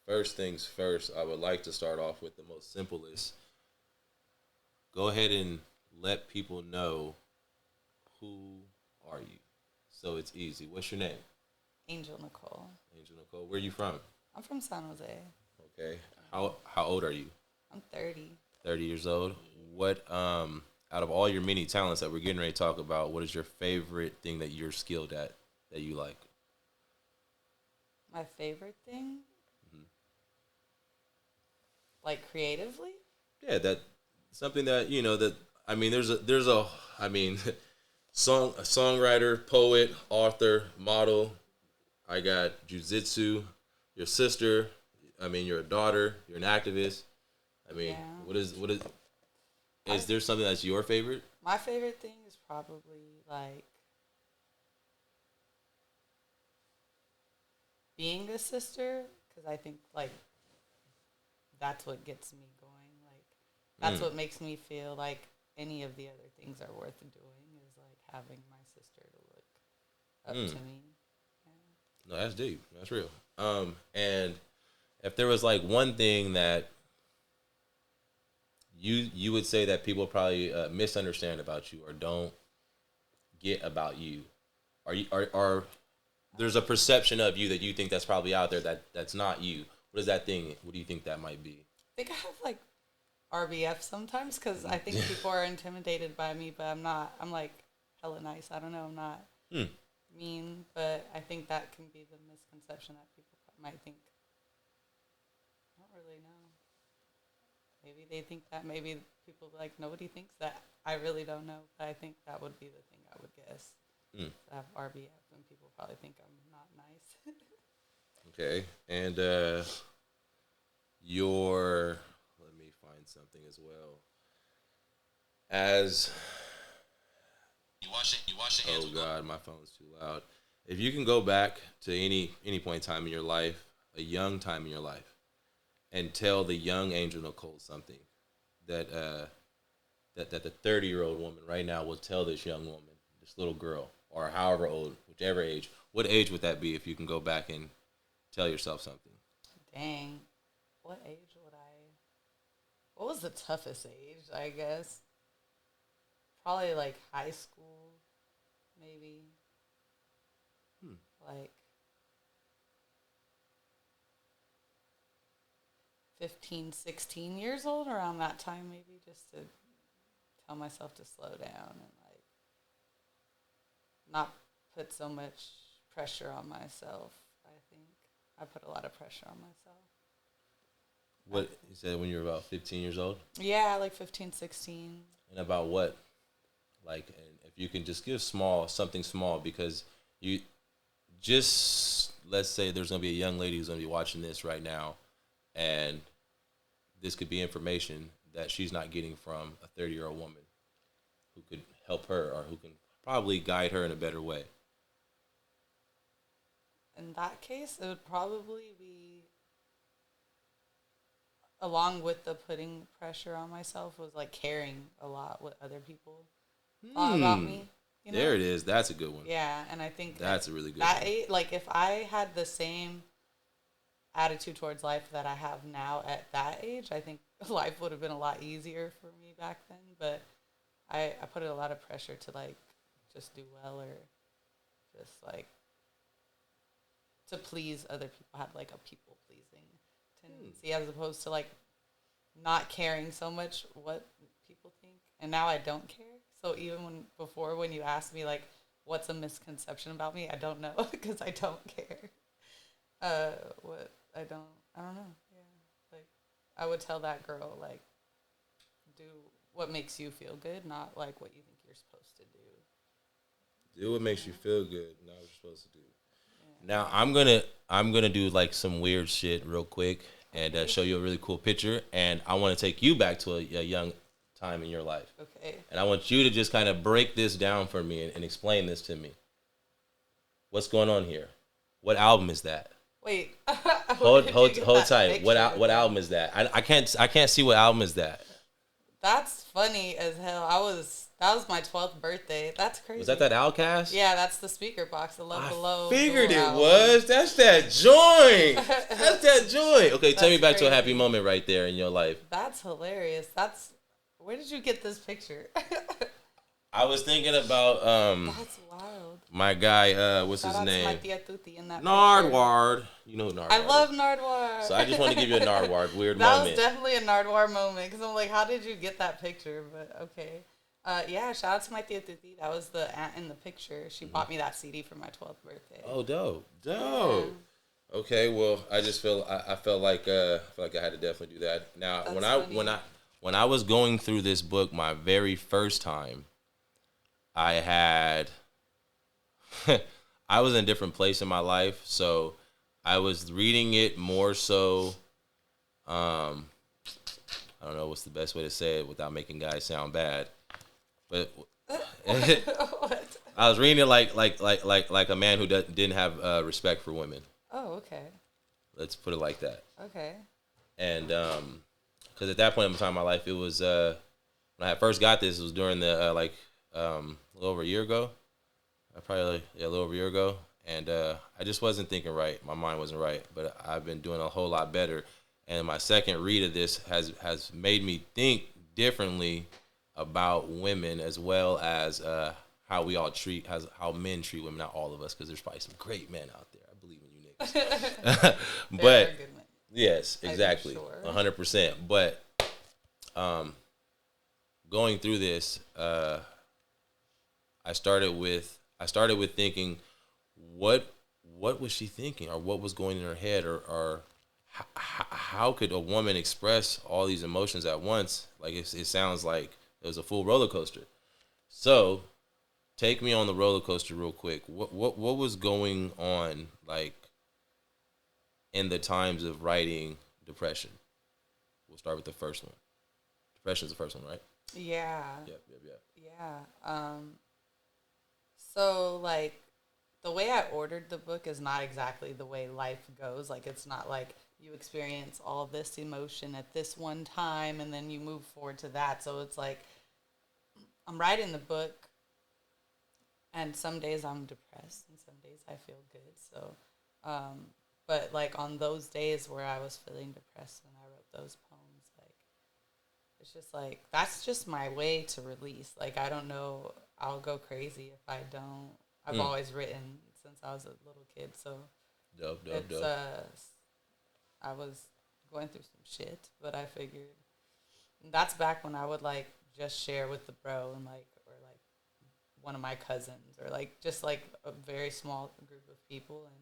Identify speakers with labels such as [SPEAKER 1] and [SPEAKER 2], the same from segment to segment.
[SPEAKER 1] First things first, I would like to start off with the most simplest. Go ahead and let people know who are you. So it's easy. What's your name?
[SPEAKER 2] Angel Nicole.
[SPEAKER 1] Angel Nicole. Where are you from?
[SPEAKER 2] I'm from San Jose.
[SPEAKER 1] Okay. How old are you?
[SPEAKER 2] I'm 30.
[SPEAKER 1] 30 years old. What out of all your many talents that we're getting ready to talk about, what is your favorite thing that you're skilled at that you like?
[SPEAKER 2] My favorite thing,
[SPEAKER 1] Hmm.
[SPEAKER 2] like creatively,
[SPEAKER 1] Yeah, that something that that I mean. There's a I mean, a songwriter, poet, author, model. I got jujitsu. Your sister. I mean, you're a daughter. You're an activist. I mean,
[SPEAKER 2] yeah.
[SPEAKER 1] what is
[SPEAKER 2] I,
[SPEAKER 1] is there something that's your favorite?
[SPEAKER 2] my favorite thing is probably like being a sister because I think like that's what gets me going. Like that's
[SPEAKER 1] Mm,
[SPEAKER 2] what makes me feel like any of the other things are worth doing is like having my sister to look up
[SPEAKER 1] mm.
[SPEAKER 2] to me.
[SPEAKER 1] No, that's deep. That's real. And if there was like one thing that you would say that people probably misunderstand about you or don't get about you, are there's a perception of you that you think that's probably out there that's not you. What is that thing? What do you think that might be?
[SPEAKER 2] I think I have like RBF sometimes because I think people are intimidated by me, but I'm not. I'm like hella nice. I don't know. I'm not
[SPEAKER 1] Hmm.
[SPEAKER 2] mean, but I think that can be the misconception that people might think. I don't really know. Maybe they think that. Maybe people like nobody thinks that. I really don't know, but I think that would be the thing I would guess.
[SPEAKER 1] Hmm.
[SPEAKER 2] I have RBF, and people probably think I'm not nice.
[SPEAKER 1] Okay. And your let me find something as well. As oh god, my phone's too loud. If you can go back to any point in time in your life, a young time in your life, and tell the young Angel Nicole something that that the 30-year-old woman right now will tell this young woman, this little girl, or however old, whichever age, what age would that be if you can go back and tell yourself something?
[SPEAKER 2] Dang, what age would I? What was the toughest age? I guess probably like high school, maybe
[SPEAKER 1] Hmm.
[SPEAKER 2] like 15, 16 years old around that time, maybe just to tell myself to slow down and like not put so much pressure on myself. I think I put a lot of pressure on myself back
[SPEAKER 1] What you said when you were about 15 years old,
[SPEAKER 2] then. Yeah, like 15, 16.
[SPEAKER 1] and about what? Like, and if you can just give something small, because you just let's say there's gonna be a young lady who's gonna be watching this right now, and this could be information that she's not getting from a 30-year-old woman who could help her or who can probably guide her in a better way.
[SPEAKER 2] In that case, it would probably be along with the putting pressure on myself was like caring a lot what other people thought about
[SPEAKER 1] Hmm.
[SPEAKER 2] me. You
[SPEAKER 1] There
[SPEAKER 2] know?
[SPEAKER 1] it is. That's a good one.
[SPEAKER 2] Yeah, and I think at
[SPEAKER 1] That's a really good
[SPEAKER 2] that
[SPEAKER 1] one.
[SPEAKER 2] age, like if I had the same attitude towards life that I have now at that age, I think life would have been a lot easier for me back then. But I put a lot of pressure to like just do well or just like to please other people. I had like a people pleasing
[SPEAKER 1] Hmm.
[SPEAKER 2] tendency as opposed to like not caring so much what people think. And now I don't care. So even when before when you asked me like what's a misconception about me, I don't know because I don't care. What I don't know. Yeah, like I would tell that girl like do what makes you feel good, not like what you think you're supposed to do.
[SPEAKER 1] Do what
[SPEAKER 2] You
[SPEAKER 1] makes you
[SPEAKER 2] know?
[SPEAKER 1] feel good. Not what you're supposed to do. Now
[SPEAKER 2] Yeah.
[SPEAKER 1] I'm gonna do like some weird shit real quick and
[SPEAKER 2] Okay.
[SPEAKER 1] show you a really cool picture, and I want to take you back to a young time in your life,
[SPEAKER 2] Okay.
[SPEAKER 1] and I want you to just kind of break this down for me and explain this to me. What's going on here? What album is that?
[SPEAKER 2] Wait. Where
[SPEAKER 1] Hold
[SPEAKER 2] did you
[SPEAKER 1] hold
[SPEAKER 2] get
[SPEAKER 1] hold
[SPEAKER 2] that
[SPEAKER 1] tight.
[SPEAKER 2] picture
[SPEAKER 1] What
[SPEAKER 2] from?
[SPEAKER 1] album is that? I can't see what album is that.
[SPEAKER 2] That's funny as hell. That was my 12th birthday. That's crazy.
[SPEAKER 1] Was that Outcast?
[SPEAKER 2] Yeah, that's the speaker box. The Love Below.
[SPEAKER 1] Figured it
[SPEAKER 2] album.
[SPEAKER 1] was. That's that joint. That's that joint. Okay, take me back to a happy
[SPEAKER 2] crazy.
[SPEAKER 1] moment right there in your life.
[SPEAKER 2] That's hilarious. Where did you get this picture?
[SPEAKER 1] I was thinking about
[SPEAKER 2] That's wild.
[SPEAKER 1] my guy, what's
[SPEAKER 2] Shout
[SPEAKER 1] his
[SPEAKER 2] out to my
[SPEAKER 1] name?
[SPEAKER 2] tia Tuti in that
[SPEAKER 1] Nardward. You know who Nardward.
[SPEAKER 2] I love Nardwar.
[SPEAKER 1] So I just wanted to give you a Nardward weird
[SPEAKER 2] that
[SPEAKER 1] moment.
[SPEAKER 2] was definitely a Nardwar moment because I'm like, how did you get that picture? But okay. Yeah, shout out to my tia Tuti. That was the aunt in the picture. She bought me that CD for my 12th birthday.
[SPEAKER 1] Oh, dope. Okay, well, I just I felt like I had to definitely do that. Now,
[SPEAKER 2] That's
[SPEAKER 1] when I was going through this book my very first time, I had I was in a different place in my life, so I was reading it more so I don't know what's the best way to say it without making guys sound bad. But I was reading it like a man who didn't have respect for women.
[SPEAKER 2] Oh, okay.
[SPEAKER 1] Let's put it like that.
[SPEAKER 2] Okay.
[SPEAKER 1] And because at that point in time in my life, it was when I first got this, it was during the a little over a year ago. A little over a year ago, and I just wasn't thinking right. My mind wasn't right, but I've been doing a whole lot better. And my second read of this has made me think differently about women, as well as how we all how men treat women. Not all of us, because there's probably some great men out there. I believe in you niggas. But yes, exactly, 100%. But going through this, I started with thinking, what was she thinking, or what was going in her head, or how could a woman express all these emotions at once? Like it sounds like it was a full roller coaster. So, take me on the roller coaster real quick. What was going on, like, in the times of writing Depression? We'll start with the first one. Depression's the first one, right?
[SPEAKER 2] Yeah.
[SPEAKER 1] Yep.
[SPEAKER 2] Yeah. So, like, the way I ordered the book is not exactly the way life goes. Like, it's not like you experience all this emotion at this one time and then you move forward to that. So it's like I'm writing the book, and some days I'm depressed and some days I feel good. So, but like on those days where I was feeling depressed when I wrote those poems, like, it's just like, that's just my way to release. Like, I don't know, I'll go crazy if I don't. I've always written since I was a little kid, so
[SPEAKER 1] dope.
[SPEAKER 2] I was going through some shit, but I figured that's back when I would like just share with the bro and like, or like one of my cousins, or like just like a very small group of people, and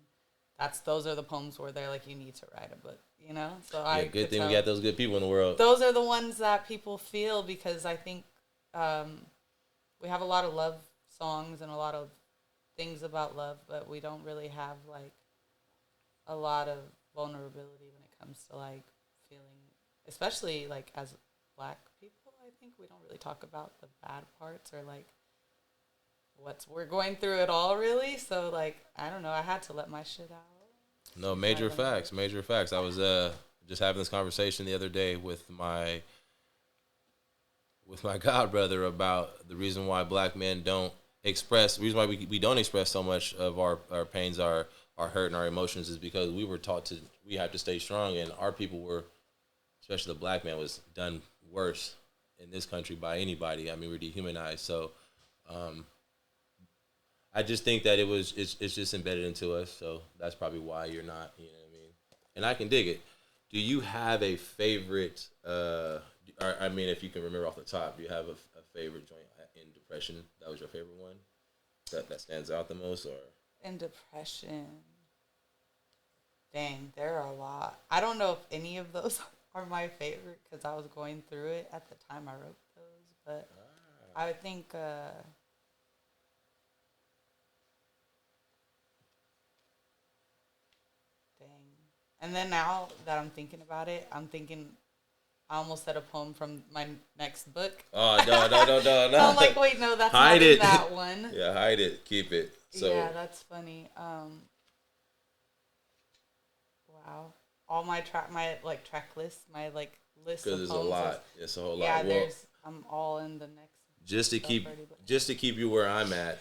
[SPEAKER 2] those are the poems where they're like, you need to write a book, you know. So
[SPEAKER 1] yeah, good thing we got those good people in the world.
[SPEAKER 2] Those are the ones that people feel, because I think we have a lot of love songs and a lot of things about love, but we don't really have like a lot of vulnerability when it comes to like feeling, especially like as Black people. I think we don't really talk about the bad parts, or like we're going through it all, really. So like, I don't know, I had to let my shit out.
[SPEAKER 1] No, major facts. I was just having this conversation the other day with my god brother about the reason why Black men don't express, the reason why we don't express so much of our pains, our hurt, and our emotions, is because we were taught we have to stay strong, and our people were, especially the Black man, was done worse in this country by anybody. I mean, we're dehumanized. So I just think that it's just embedded into us. So that's probably why you're not, you know what I mean? And I can dig it. Do you have a favorite, I mean, if you can remember off the top, do you have a favorite joint in Depression that was your favorite one that stands out the most? Or
[SPEAKER 2] in Depression, dang, there are a lot. I don't know if any of those are my favorite, because I was going through it at the time I wrote those, but I would think dang. And then now that I'm thinking about it, I almost said a poem from my next book.
[SPEAKER 1] Oh, no.
[SPEAKER 2] I'm like, wait, no, that's
[SPEAKER 1] hide
[SPEAKER 2] not
[SPEAKER 1] it.
[SPEAKER 2] In that one.
[SPEAKER 1] Yeah, hide it. Keep it. So
[SPEAKER 2] yeah, that's funny. Wow. all my like track list, my like list
[SPEAKER 1] Because
[SPEAKER 2] of
[SPEAKER 1] it's a
[SPEAKER 2] poems.
[SPEAKER 1] lot. It's a whole
[SPEAKER 2] Yeah,
[SPEAKER 1] lot. Well,
[SPEAKER 2] I'm all in the next
[SPEAKER 1] just to
[SPEAKER 2] stuff
[SPEAKER 1] keep
[SPEAKER 2] already. But,
[SPEAKER 1] just to keep you where I'm at.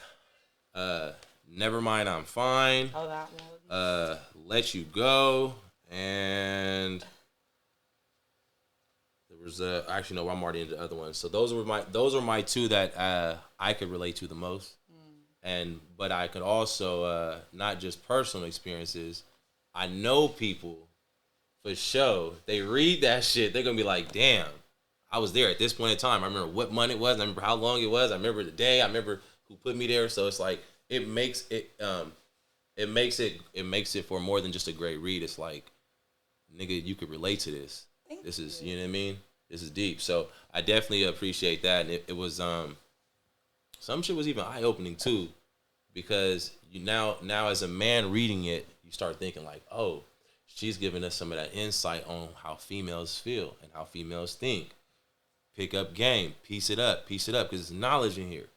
[SPEAKER 1] Uh, Never mind, I'm fine.
[SPEAKER 2] oh, that one.
[SPEAKER 1] Let you go, and there was actually no, I'm already into the other ones. So those were my two that I could relate to the most, and but I could also not just personal experiences. I know people for sure. They read that shit, they're gonna be like, damn. I was there at this point in time. I remember what month it was. I remember how long it was. I remember the day. I remember who put me there. So it's like it makes it for more than just a great read. It's like, nigga, you could relate to this.
[SPEAKER 2] Thank
[SPEAKER 1] This is,
[SPEAKER 2] you.
[SPEAKER 1] you know what I mean? This is deep. So I definitely appreciate that. And it was some shit was even eye opening too, because you now as a man reading it, you start thinking like, oh, she's giving us some of that insight on how females feel and how females think. Pick up game, piece it up, because it's knowledge in here.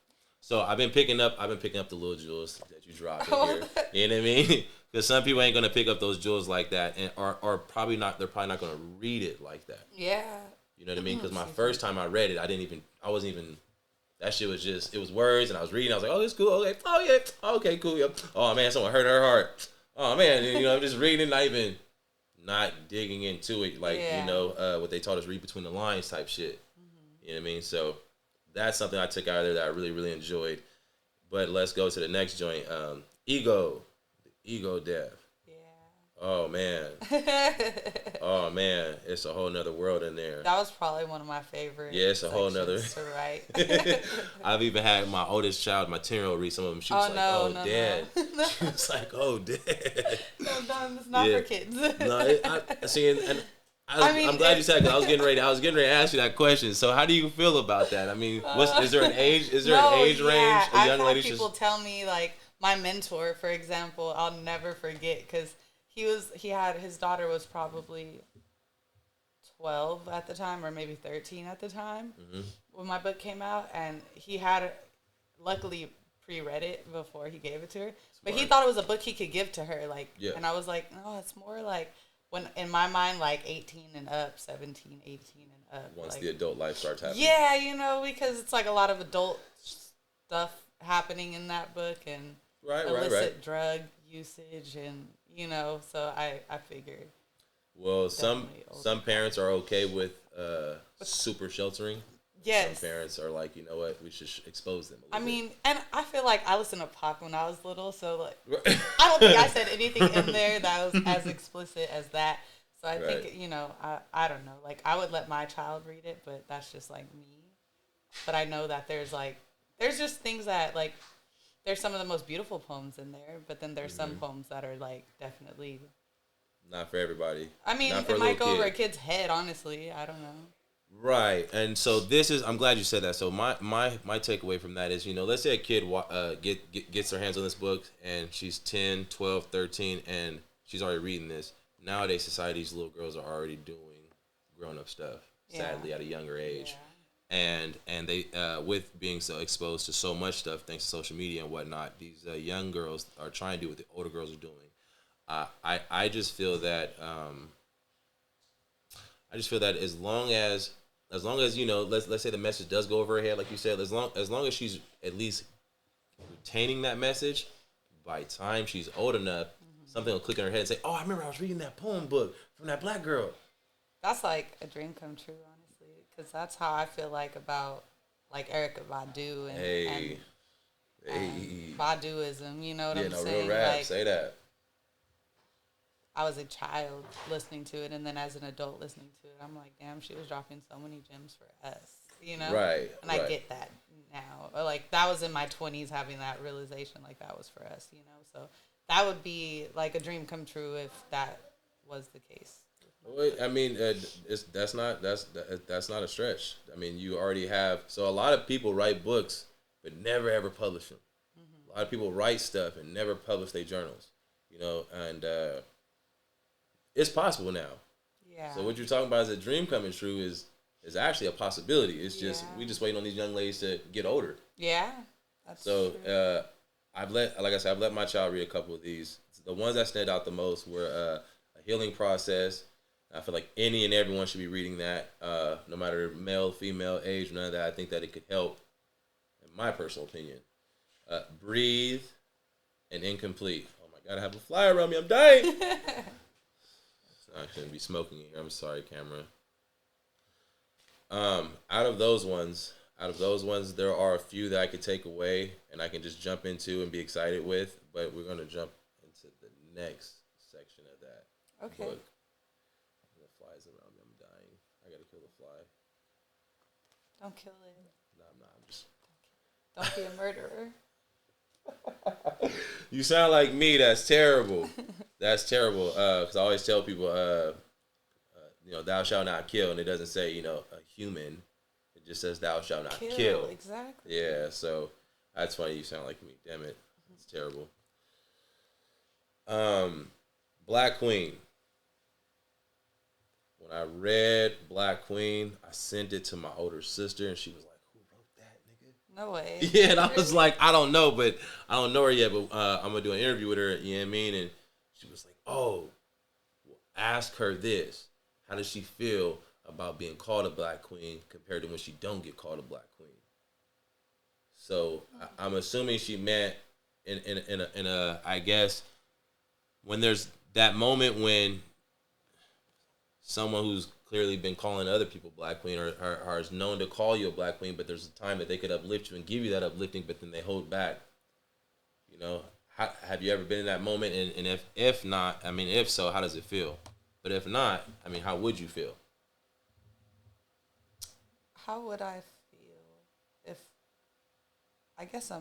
[SPEAKER 1] So I've been picking up the little jewels that you drop in here. You know what I mean? Because some people ain't gonna pick up those jewels like that, and are probably not. They're probably not gonna read it like that.
[SPEAKER 2] Yeah.
[SPEAKER 1] You know what I mean? Because my first time I read it, I wasn't even. That shit was just, it was words, and I was reading. I was like, oh, it's cool. Okay, oh yeah, okay, cool. Yep. Oh man, someone hurt her heart. Oh man, and, I'm just reading, not digging into it, like what they taught us, read between the lines type shit. You know what I mean? So that's something I took out of there that I really, really enjoyed. But let's go to the next joint. Ego. The Ego Death.
[SPEAKER 2] Yeah.
[SPEAKER 1] Oh, man. Oh, man. It's a whole nother world in there.
[SPEAKER 2] That was probably one of my favorite.
[SPEAKER 1] Yeah, it's a whole nother.
[SPEAKER 2] To write.
[SPEAKER 1] I've even had my oldest child, my 10-year-old, read some of them. She was Dad.
[SPEAKER 2] No.
[SPEAKER 1] She was like, oh, Dad.
[SPEAKER 2] No, it's not for kids.
[SPEAKER 1] No, I see, and I'm glad you said that. I was getting ready to ask you that question. So how do you feel about that? I mean, is there an age? Is there an age range? A young lady
[SPEAKER 2] people tell me, like, my mentor, for example, I'll never forget, because his daughter was probably 12 at the time, or maybe 13 at the time when my book came out, and he had luckily pre-read it before he gave it to her. But he thought it was a book he could give to her, like, and I was like, no, it's more like, when in my mind, like 18 and up, 17, 18 and up.
[SPEAKER 1] Once
[SPEAKER 2] like,
[SPEAKER 1] the adult life starts happening.
[SPEAKER 2] Yeah, because it's like a lot of adult stuff happening in that book, and illicit drug usage, and so I figured.
[SPEAKER 1] Well, some parents are okay with super sheltering.
[SPEAKER 2] Yes.
[SPEAKER 1] Some parents are like, you know what, we should expose them a little bit.
[SPEAKER 2] And I feel like I listened to Pac when I was little, so like I don't think I said anything in there that was as explicit as that. So I think, I don't know. Like, I would let my child read it, but that's just like me. But I know that there's just things that, like, there's some of the most beautiful poems in there, but then there's some poems that are, like, definitely
[SPEAKER 1] not for everybody.
[SPEAKER 2] I mean, it might go over a kid's head, honestly. I don't know.
[SPEAKER 1] Right. And so I'm glad you said that. So my takeaway from that is, let's say a kid gets her hands on this book, and she's 10, 12, 13, and she's already reading this. Nowadays, society's little girls are already doing grown-up stuff, sadly, at a younger age. Yeah. And they, with being so exposed to so much stuff, thanks to social media and whatnot, these young girls are trying to do what the older girls are doing. I just feel that as long as let's say the message does go over her head, like you said, as long as she's at least retaining that message, by the time she's old enough, something will click in her head and say, oh, I remember I was reading that poem book from that black girl. That's
[SPEAKER 2] like a dream come true, honestly, because that's how I feel like about, like, Erykah Badu and Baduism, you know what I'm saying?
[SPEAKER 1] Real rap, like, say that.
[SPEAKER 2] I was a child listening to it, and then as an adult listening to it, I'm like, damn, she was dropping so many gems for us,
[SPEAKER 1] Right.
[SPEAKER 2] And I get that now. Or, like, that was in my 20s, having that realization, like, that was for us, So that would be, like, a dream come true if that was the case.
[SPEAKER 1] Well, I mean, that's not a stretch. I mean, you already have. So a lot of people write books, but never ever publish them. A lot of people write stuff and never publish their journals, and it's possible now. Yeah. So what you're talking about as a dream coming true is actually a possibility. It's just we just waiting on these young ladies to get older.
[SPEAKER 2] Yeah.
[SPEAKER 1] That's true. I've let my child read a couple of these. The ones that stand out the most were a healing process. I feel like any and everyone should be reading that, no matter male, female, age, none of that. I think that it could help, in my personal opinion. Breathe and Incomplete. Oh my God, I have a fly around me. I'm dying. I shouldn't be smoking here. I'm sorry, camera. Out of those ones, there are a few that I could take away and I can just jump into and be excited with. But we're gonna jump into the next section of that book. The flies around me. I'm dying. I gotta kill the fly.
[SPEAKER 2] Don't kill it.
[SPEAKER 1] No, I'm not. I'm just.
[SPEAKER 2] Don't be a murderer.
[SPEAKER 1] You sound like me. That's terrible. That's terrible. Because I always tell people, thou shalt not kill, and it doesn't say, a human. It just says thou shalt not kill.
[SPEAKER 2] Exactly.
[SPEAKER 1] Yeah. So that's funny. You sound like me. Damn it. It's terrible. Black Queen. When I read Black Queen, I sent it to my older sister, and she was like, "Who wrote that, nigga?"
[SPEAKER 2] No way.
[SPEAKER 1] Yeah, and I was like, "I don't know, but I don't know her yet. But I'm gonna do an interview with her. You know what I mean?" And she was like, "Oh, well, ask her this. How does she feel about being called a Black Queen compared to when she don't get called a Black Queen?" So I'm assuming she meant in a I guess when there's that moment when someone who's clearly been calling other people Black Queen or is known to call you a Black Queen, but there's a time that they could uplift you and give you that uplifting, but then they hold back. Have you ever been in that moment? And if not, I mean, if so, how does it feel? But if not, I mean, how would you feel?
[SPEAKER 2] How would I feel if, I guess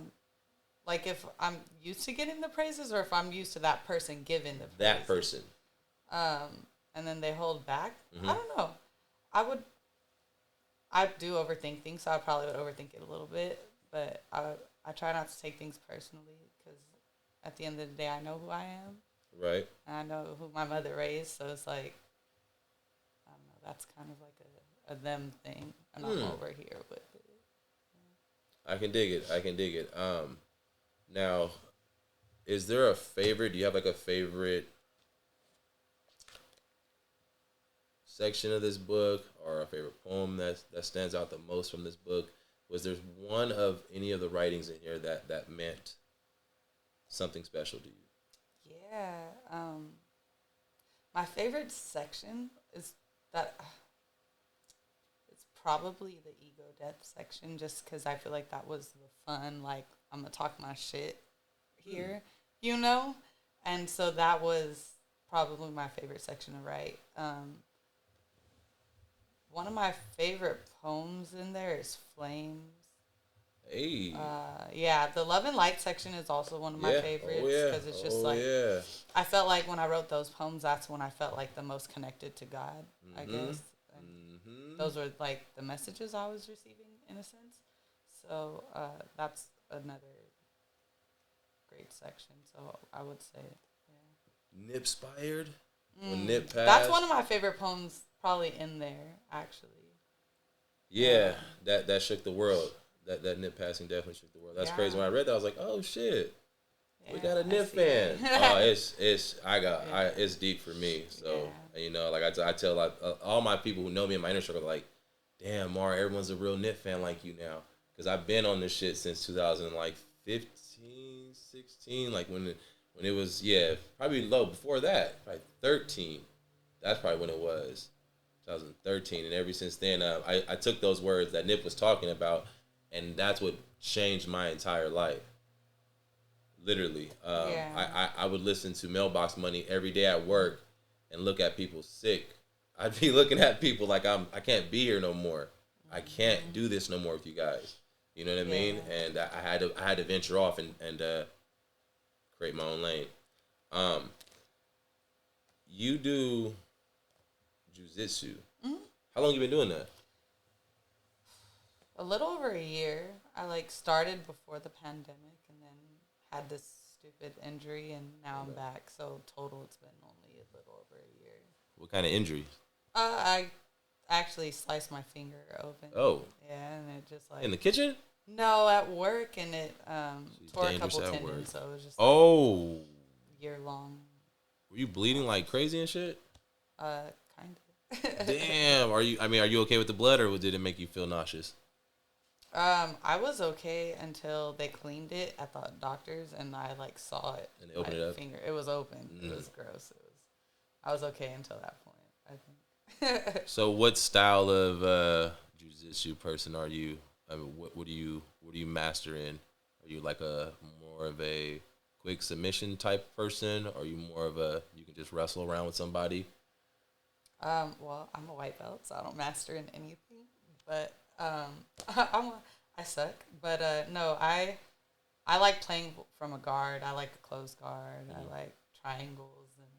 [SPEAKER 2] if I'm used to getting the praises or if I'm used to that person giving the praises?
[SPEAKER 1] That person.
[SPEAKER 2] And then they hold back.
[SPEAKER 1] Mm-hmm.
[SPEAKER 2] I don't know. I do overthink things, so I probably would overthink it a little bit. But I try not to take things personally because at the end of the day, I know who I am.
[SPEAKER 1] Right.
[SPEAKER 2] And I know who my mother raised, so it's like, I don't know, that's kind of like a them thing. And I'm over here with it. Yeah.
[SPEAKER 1] I can dig it. Now, is there a favorite? Do you have like a favorite section of this book or a favorite poem that stands out the most from this book? Was there one of any of the writings in here that meant something special to you?
[SPEAKER 2] Yeah. My favorite section is that it's probably the ego death section just because I feel like that was the fun, like, I'm going to talk my shit here, And so that was probably my favorite section to write. One of my favorite poems in there is Flames.
[SPEAKER 1] Hey.
[SPEAKER 2] Yeah, the Love and Light section is also one of my favorites because it's just I felt like when I wrote those poems, that's when I felt like the most connected to God, I guess. And those were like the messages I was receiving in a sense. So that's another great section. So I would say, yeah.
[SPEAKER 1] Nip-spired? When Nip passed?
[SPEAKER 2] That's one of my favorite poems probably in there, actually.
[SPEAKER 1] Yeah, that shook the world. That Nip passing definitely shook the world. That's crazy. When I read that, I was like, oh shit, we got a Nip fan. Oh, it's deep for me. So like I tell all my people who know me in my inner circle, like, damn, Mara, everyone's a real Nip fan like you now, because I've been on this shit since 2015, 16, like when it was probably low before that, probably 13. That's probably when it was. 2013, and ever since then, I took those words that Nip was talking about, and that's what changed my entire life. Literally, I would listen to Mailbox Money every day at work, and look at people sick. I'd be looking at people like I can't be here no more. I can't do this no more with you guys. You know what I mean? And I had to venture off and create my own lane. You do jiu-jitsu. Mm-hmm. How long you been doing that?
[SPEAKER 2] A little over a year. I started before the pandemic and then had this stupid injury and now I'm back. So total it's been only a little over a year.
[SPEAKER 1] What kind of injury?
[SPEAKER 2] I actually sliced my finger open.
[SPEAKER 1] Oh.
[SPEAKER 2] Yeah, and it just
[SPEAKER 1] in the kitchen?
[SPEAKER 2] No, at work, and it tore a couple tendons, so it was just
[SPEAKER 1] year
[SPEAKER 2] long.
[SPEAKER 1] Were you bleeding like crazy and shit?
[SPEAKER 2] Kind of.
[SPEAKER 1] Damn. Are you? I mean, are you okay with the blood, or did it make you feel nauseous?
[SPEAKER 2] I was okay until they cleaned it at the doctor's, and I like saw it.
[SPEAKER 1] And they opened it up.
[SPEAKER 2] Finger. It was open.
[SPEAKER 1] Mm.
[SPEAKER 2] It was gross. It was. I was okay until that point, I think.
[SPEAKER 1] So, what style of jiu-jitsu person are you? I mean, what do you master in? Are you like a more of a quick submission type person? Or are you more of a you can just wrestle around with somebody?
[SPEAKER 2] Well, I'm a white belt, so I don't master in anything. But I suck. But no, I like playing from a guard. I like a closed guard.
[SPEAKER 1] Mm-hmm.
[SPEAKER 2] I like triangles and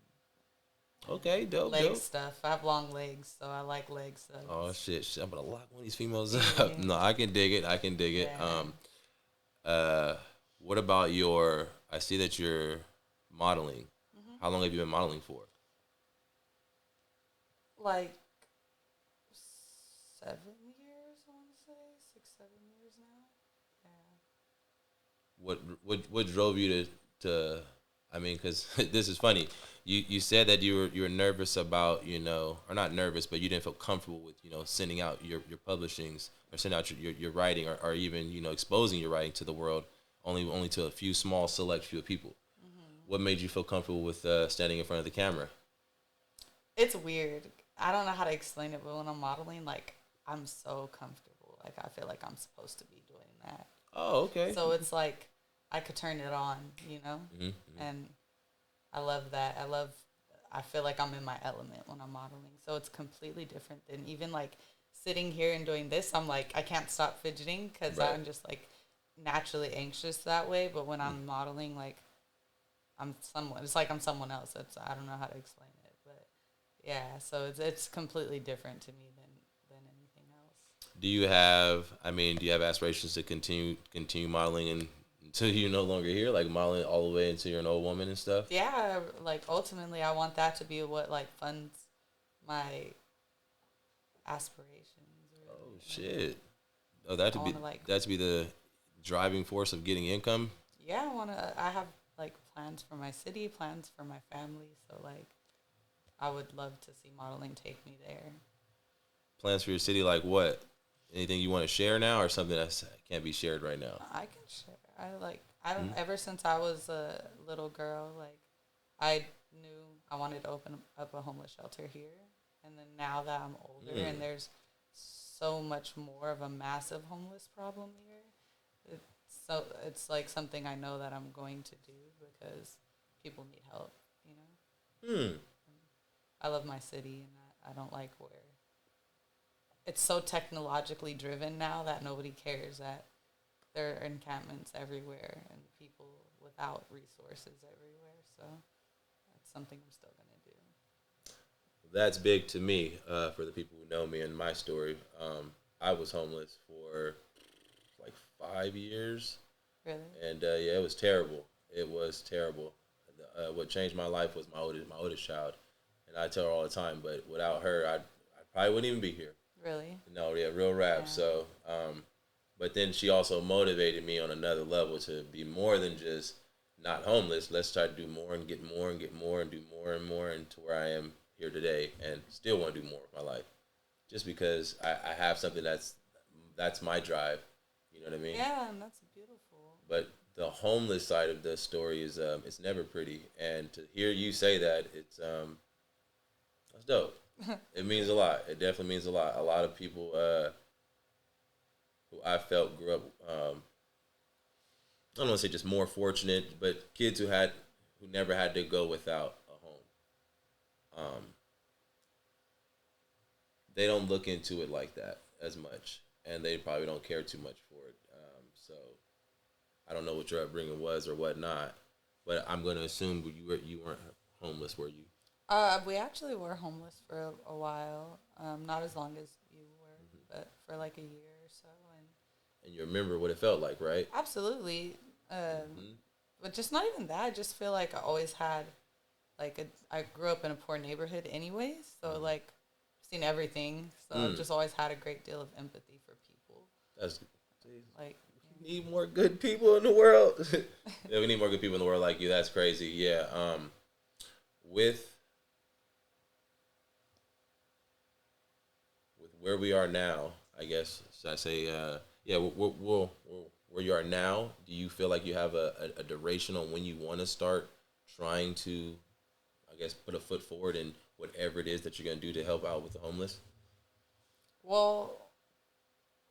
[SPEAKER 1] Okay, dope,
[SPEAKER 2] leg
[SPEAKER 1] dope.
[SPEAKER 2] stuff. I have long legs, so I like leg stuff.
[SPEAKER 1] Oh shit! I'm gonna lock one of these females up. No, I can dig it. I can dig it. What about your? I see that you're modeling.
[SPEAKER 2] Mm-hmm.
[SPEAKER 1] How long have you been modeling for?
[SPEAKER 2] Like 7 years, I want to say 6, 7 years now. Yeah.
[SPEAKER 1] What drove you to I mean, because this is funny. You said that you were nervous about, or not nervous, but you didn't feel comfortable with, sending out your publishings or sending out your writing or even, exposing your writing to the world only to a few small select few people. Mm-hmm. What made you feel comfortable with standing in front of the camera?
[SPEAKER 2] It's weird. I don't know how to explain it, but when I'm modeling, like, I'm so comfortable. Like, I feel like I'm supposed to be doing that.
[SPEAKER 1] Oh, okay.
[SPEAKER 2] So it's like I could turn it on,
[SPEAKER 1] Mm-hmm.
[SPEAKER 2] and I love that. I feel like I'm in my element when I'm modeling. So it's completely different than even like sitting here and doing this. I'm like, I can't stop fidgeting because
[SPEAKER 1] Right.
[SPEAKER 2] I'm just like naturally anxious that way. But when I'm modeling, like it's like I'm someone else. I don't know how to explain it, but yeah. So it's completely different to me than anything else.
[SPEAKER 1] Do you have aspirations to continue modeling until you're no longer here, like modeling all the way until you're an old woman and stuff?
[SPEAKER 2] Yeah, like ultimately, I want that to be what like funds my aspirations. Really.
[SPEAKER 1] Oh shit! Oh, that to be the driving force of getting income.
[SPEAKER 2] Yeah, I have like plans for my city, plans for my family. So like, I would love to see modeling take me there.
[SPEAKER 1] Plans for your city, like what? Anything you want to share now, or something that can't be shared right now?
[SPEAKER 2] I can share. I don't. Ever since I was a little girl, like I knew I wanted to open up a homeless shelter here, and then now that I'm older and there's so much more of a massive homeless problem here, it's like something I know that I'm going to do because people need help. I love my city, and I don't like where it's so technologically driven now that nobody cares that there are encampments everywhere and people without resources everywhere. So that's something I'm still going to do.
[SPEAKER 1] That's big to me. For the people who know me and my story, I was homeless for like 5 years.
[SPEAKER 2] Really?
[SPEAKER 1] And yeah, it was terrible. It was terrible. What changed my life was my oldest child, and I tell her all the time. But without her, I probably wouldn't even be here.
[SPEAKER 2] Really?
[SPEAKER 1] No, yeah, real rap.
[SPEAKER 2] Yeah.
[SPEAKER 1] So, but then she also motivated me on another level to be more than just not homeless. Let's try to do more and get more and get more and do more and more, and to where I am here today, and still want to do more with my life. Just because I have something that's my drive. You know what I mean?
[SPEAKER 2] Yeah, and that's beautiful.
[SPEAKER 1] But the homeless side of the story is it's never pretty, and to hear you say that, that's dope. It means a lot. It definitely means a lot. A lot of people who I felt grew up, I don't want to say just more fortunate, but kids who never had to go without a home. They don't look into it like that as much, and they probably don't care too much for it. So I don't know what your upbringing was or whatnot, but I'm going to assume you weren't homeless, were you?
[SPEAKER 2] We actually were homeless for a while. Not as long as you were, but for like a year or so.
[SPEAKER 1] And you remember what it felt like, right?
[SPEAKER 2] Absolutely. But just not even that. I just feel like I always had, I grew up in a poor neighborhood anyways. So, like, seen everything. So I've just always had a great deal of empathy for people.
[SPEAKER 1] That's
[SPEAKER 2] like
[SPEAKER 1] we need more good people in the world. Yeah, we need more good people in the world like you. That's crazy. Yeah. with where we are now, I guess, should I say, yeah, where you are now, do you feel like you have a duration on when you want to start trying to, I guess, put a foot forward in whatever it is that you're going to do to help out with the homeless?
[SPEAKER 2] Well,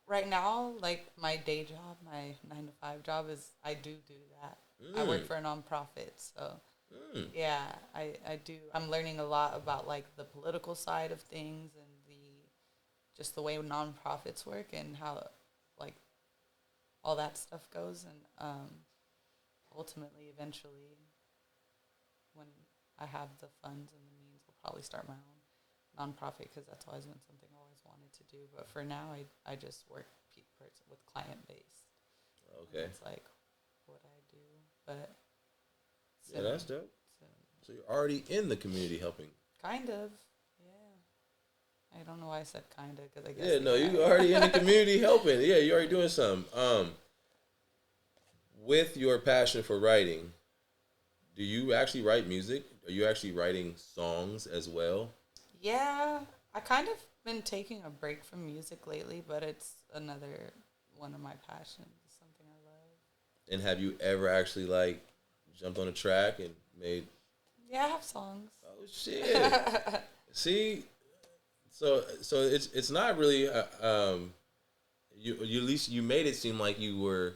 [SPEAKER 2] right now, like my day job, my 9 to 5 job is I do that. I work
[SPEAKER 1] Mm,
[SPEAKER 2] for a nonprofit, so
[SPEAKER 1] mm,
[SPEAKER 2] yeah, I do. I'm learning a lot about like the political side of things and the just the way nonprofits work and how like all that stuff goes. And ultimately, eventually, when I have the funds and the means, I'll probably start my own nonprofit because that's always been something I always wanted to do. But for now, I just work with client base, and
[SPEAKER 1] okay.
[SPEAKER 2] that's like what I do. But
[SPEAKER 1] Yeah,
[SPEAKER 2] soon,
[SPEAKER 1] that's dope.
[SPEAKER 2] soon,
[SPEAKER 1] So you're already in the community helping.
[SPEAKER 2] kind of, yeah. I don't know why I said kind of because I guess
[SPEAKER 1] Yeah, no, you
[SPEAKER 2] yeah.
[SPEAKER 1] already in the community helping. Yeah, you're already doing something. With your passion for writing, do you actually write music? Are you actually writing songs as well?
[SPEAKER 2] Yeah, I kind of been taking a break from music lately, but it's another one of my passions. It's something I love.
[SPEAKER 1] And have you ever actually like jumped on a track and made?
[SPEAKER 2] Yeah, I have songs.
[SPEAKER 1] Oh shit! See, so it's not really. You at least you made it seem like you were,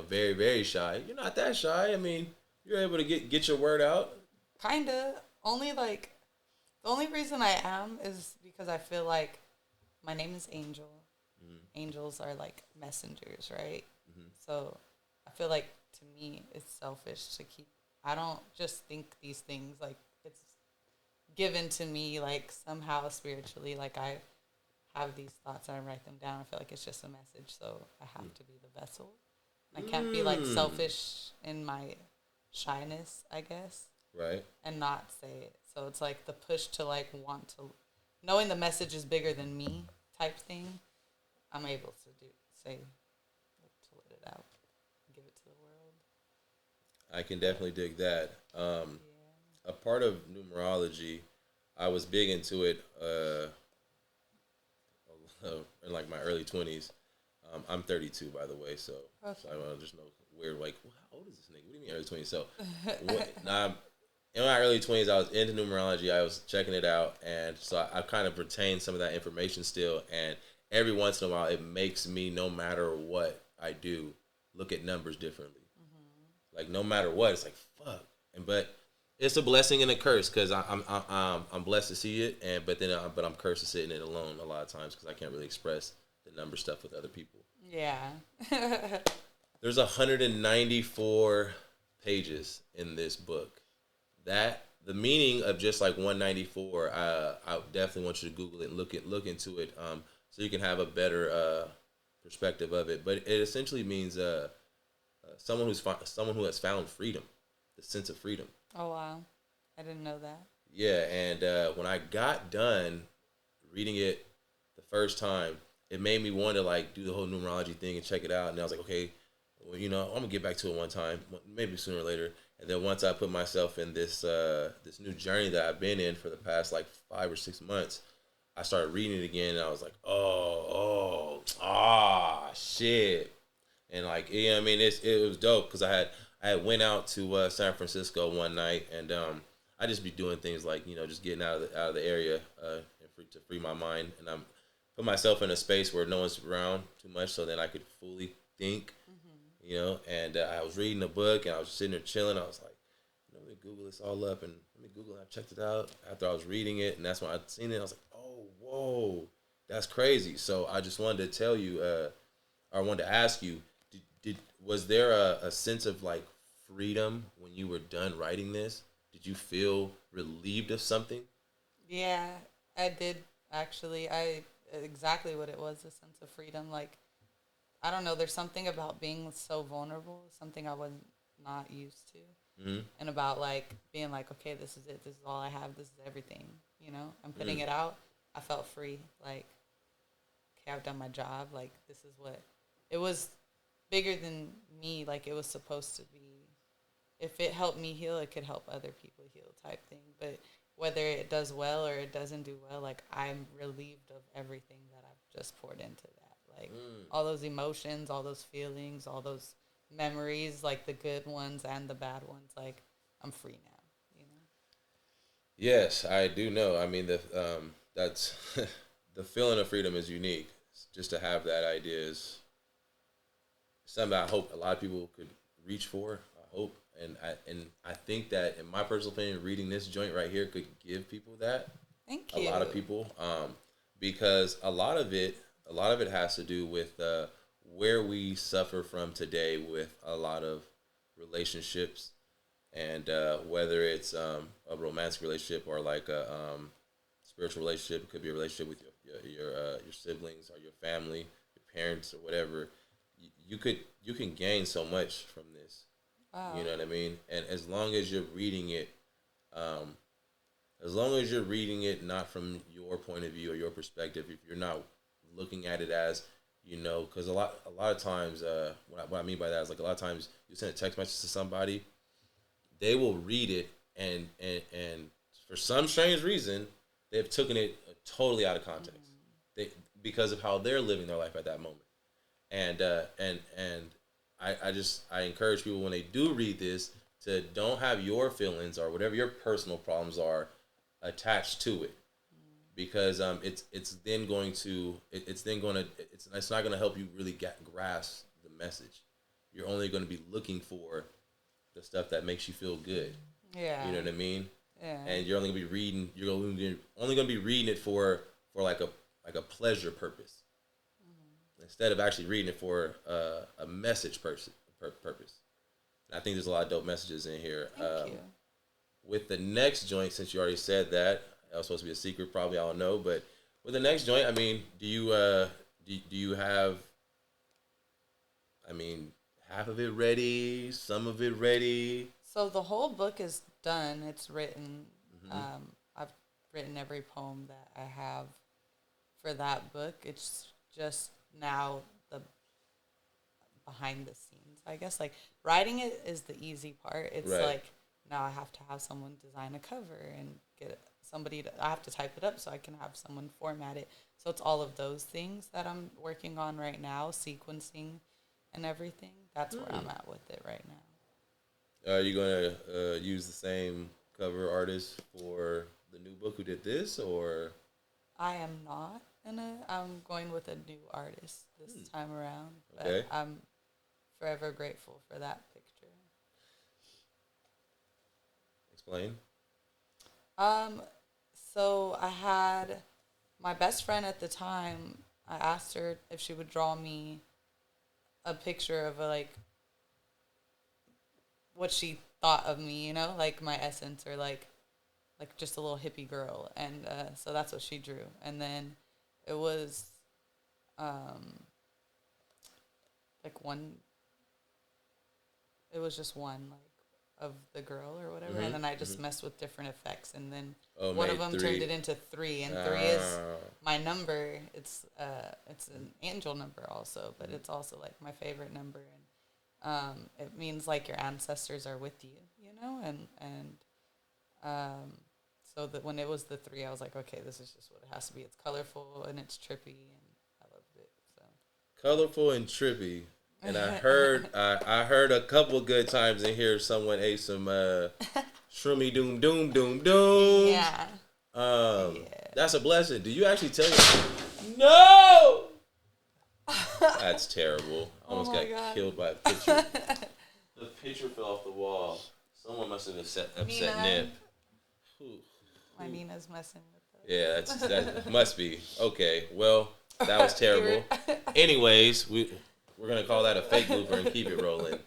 [SPEAKER 1] very very shy. You're not that shy. I mean, you're able to get your word out.
[SPEAKER 2] Kinda. Only like the only reason I am is because I feel like my name is Angel.
[SPEAKER 1] Mm-hmm.
[SPEAKER 2] Angels are like messengers, right?
[SPEAKER 1] Mm-hmm.
[SPEAKER 2] So I feel like to me it's selfish to keep. I don't just think these things like it's given to me like somehow spiritually. Like I have these thoughts and I write them down. I feel like it's just a message, so I have to be the vessel. I can't be like
[SPEAKER 1] Mm.
[SPEAKER 2] selfish in my shyness, I guess,
[SPEAKER 1] Right.
[SPEAKER 2] and not say it. So it's like the push to like want to, knowing the message is bigger than me type thing. I'm able to say, to let it out, give it to the world.
[SPEAKER 1] I can
[SPEAKER 2] But
[SPEAKER 1] definitely dig that.
[SPEAKER 2] yeah,
[SPEAKER 1] A part of numerology, I was big into it in like my early 20s. I'm 32, by the way, so I
[SPEAKER 2] okay.
[SPEAKER 1] don't just know weird like, well, how old is this nigga? What do you mean early 20s? So now in my early 20s, I was into numerology. I was checking it out, and so I kind of retained some of that information still. And every once in a while, it makes me, no matter what I do, look at numbers differently.
[SPEAKER 2] Hmm.
[SPEAKER 1] Like no matter what, it's like fuck. And but it's a blessing and a curse because I'm blessed to see it, and but I'm cursed to sitting it alone a lot of times because I can't really express the number stuff with other people.
[SPEAKER 2] Yeah.
[SPEAKER 1] There's 194 pages in this book. That the meaning of just like 194, I definitely want you to Google it and look into it, so you can have a better perspective of it. But it essentially means someone who has found freedom, the sense of freedom.
[SPEAKER 2] Oh wow, I didn't know that.
[SPEAKER 1] Yeah, and when I got done reading it the first time, it made me want to like do the whole numerology thing and check it out. And I was like, okay, well, I'm gonna get back to it one time, maybe sooner or later. And then once I put myself in this new journey that I've been in for the past like 5 or 6 months, I started reading it again, and I was like, shit. And like, I mean, it was dope because I had went out to San Francisco one night, and I just be doing things like just getting out of the area to free my mind, and I'm put myself in a space where no one's around too much, so then I could fully think,
[SPEAKER 2] Hmm.
[SPEAKER 1] And I was reading a book, and I was sitting there chilling. I was like, let me Google this all up, and let me Google it. I checked it out after I was reading it, and that's when I seen it. I was like, oh, whoa, that's crazy. So I just wanted to tell you, or I wanted to ask you, did was there a sense of like freedom when you were done writing this? Did you feel relieved of something?
[SPEAKER 2] Yeah, I did actually. I exactly what it was, a sense of freedom. Like I don't know, there's something about being so vulnerable, something I was not used to.
[SPEAKER 1] Mm-hmm.
[SPEAKER 2] And about like being like, okay, this is it, this is all I have, this is everything, I'm putting
[SPEAKER 1] Mm.
[SPEAKER 2] it out. I felt free. Like, okay, I've done my job. Like, this is what it was bigger than me. Like, it was supposed to be if it helped me heal, it could help other people heal type thing. But whether it does well or it doesn't do well, like I'm relieved of everything that I've just poured into that. Like all those emotions, all those feelings, all those memories, like the good ones and the bad ones, like I'm free now, you know?
[SPEAKER 1] Yes, I do know. I mean, that's the feeling of freedom is unique. Just to have that idea is something I hope a lot of people could reach for. I hope, and I think that, in my personal opinion, reading this joint right here could give people that.
[SPEAKER 2] Thank
[SPEAKER 1] A
[SPEAKER 2] you.
[SPEAKER 1] lot of people, because a lot of it has to do with where we suffer from today with a lot of relationships, and whether it's a romantic relationship or like a spiritual relationship. It could be a relationship with your siblings or your family, your parents or whatever. You can gain so much from this.
[SPEAKER 2] Wow.
[SPEAKER 1] You know what I mean? And as long as you're reading it, um, as long as you're reading it not from your point of view or your perspective, if you're not looking at it as, because a lot of times, what I mean by that is, like, a lot of times you send a text message to somebody, they will read it, and for some strange reason they've taken it totally out of context. They Because of how they're living their life at that moment, and I encourage people, when they do read this, to don't have your feelings or whatever your personal problems are attached to it, because it's not going to help you really grasp the message. You're only going to be looking for the stuff that makes you feel good.
[SPEAKER 2] Yeah.
[SPEAKER 1] You know what I mean?
[SPEAKER 2] Yeah.
[SPEAKER 1] And you're only going to be reading. You're only going to be reading it for like a pleasure purpose, instead of actually reading it for a message purpose. And I think there's a lot of dope messages in here.
[SPEAKER 2] Thank you.
[SPEAKER 1] With the next joint, since you already said that, was supposed to be a secret, probably, I don't know, but with the next joint, I mean, do you have, I mean, half of it ready, some of it ready?
[SPEAKER 2] So the whole book is done. It's written.
[SPEAKER 1] Mm-hmm.
[SPEAKER 2] I've written every poem that I have for that book. It's just now the behind the scenes, I guess. Like, writing it is the easy part. It's
[SPEAKER 1] Right.
[SPEAKER 2] like, now I have to have someone design a cover and get somebody to, I have to type it up so I can have someone format it. So it's all of those things that I'm working on right now, sequencing and everything. That's where I'm at with it right now.
[SPEAKER 1] Are you going to use the same cover artist for the new book who did this, or?
[SPEAKER 2] I am not I'm going with a new artist this time around. But
[SPEAKER 1] Okay.
[SPEAKER 2] I'm forever grateful for that picture.
[SPEAKER 1] Explain.
[SPEAKER 2] So I had my best friend at the time. I asked her if she would draw me a picture of what she thought of me, like my essence, or like just a little hippie girl. And so that's what she drew. And then it was it was just one of the girl or whatever, and then I just messed with different effects, and then one of them turned it into 3, and 3 is my number. It's an angel number also, but it's also like my favorite number, and it means like your ancestors are with you, and so that when it was the 3, I was like, okay, this is just what it has to be. It's colorful and it's trippy, and I loved it. So
[SPEAKER 1] colorful and trippy. And I heard a couple good times in here someone ate some shroomy doom doom doom doom.
[SPEAKER 2] yeah.
[SPEAKER 1] That's a blessing. Do you actually tell you? No. That's terrible. I almost got killed by a picture. The picture fell off the wall. Someone must have upset Nip.
[SPEAKER 2] My Nina's messing with us.
[SPEAKER 1] Yeah, that must be. Okay, well, that was terrible. Anyways, we're going to call that a fake blooper and keep it rolling.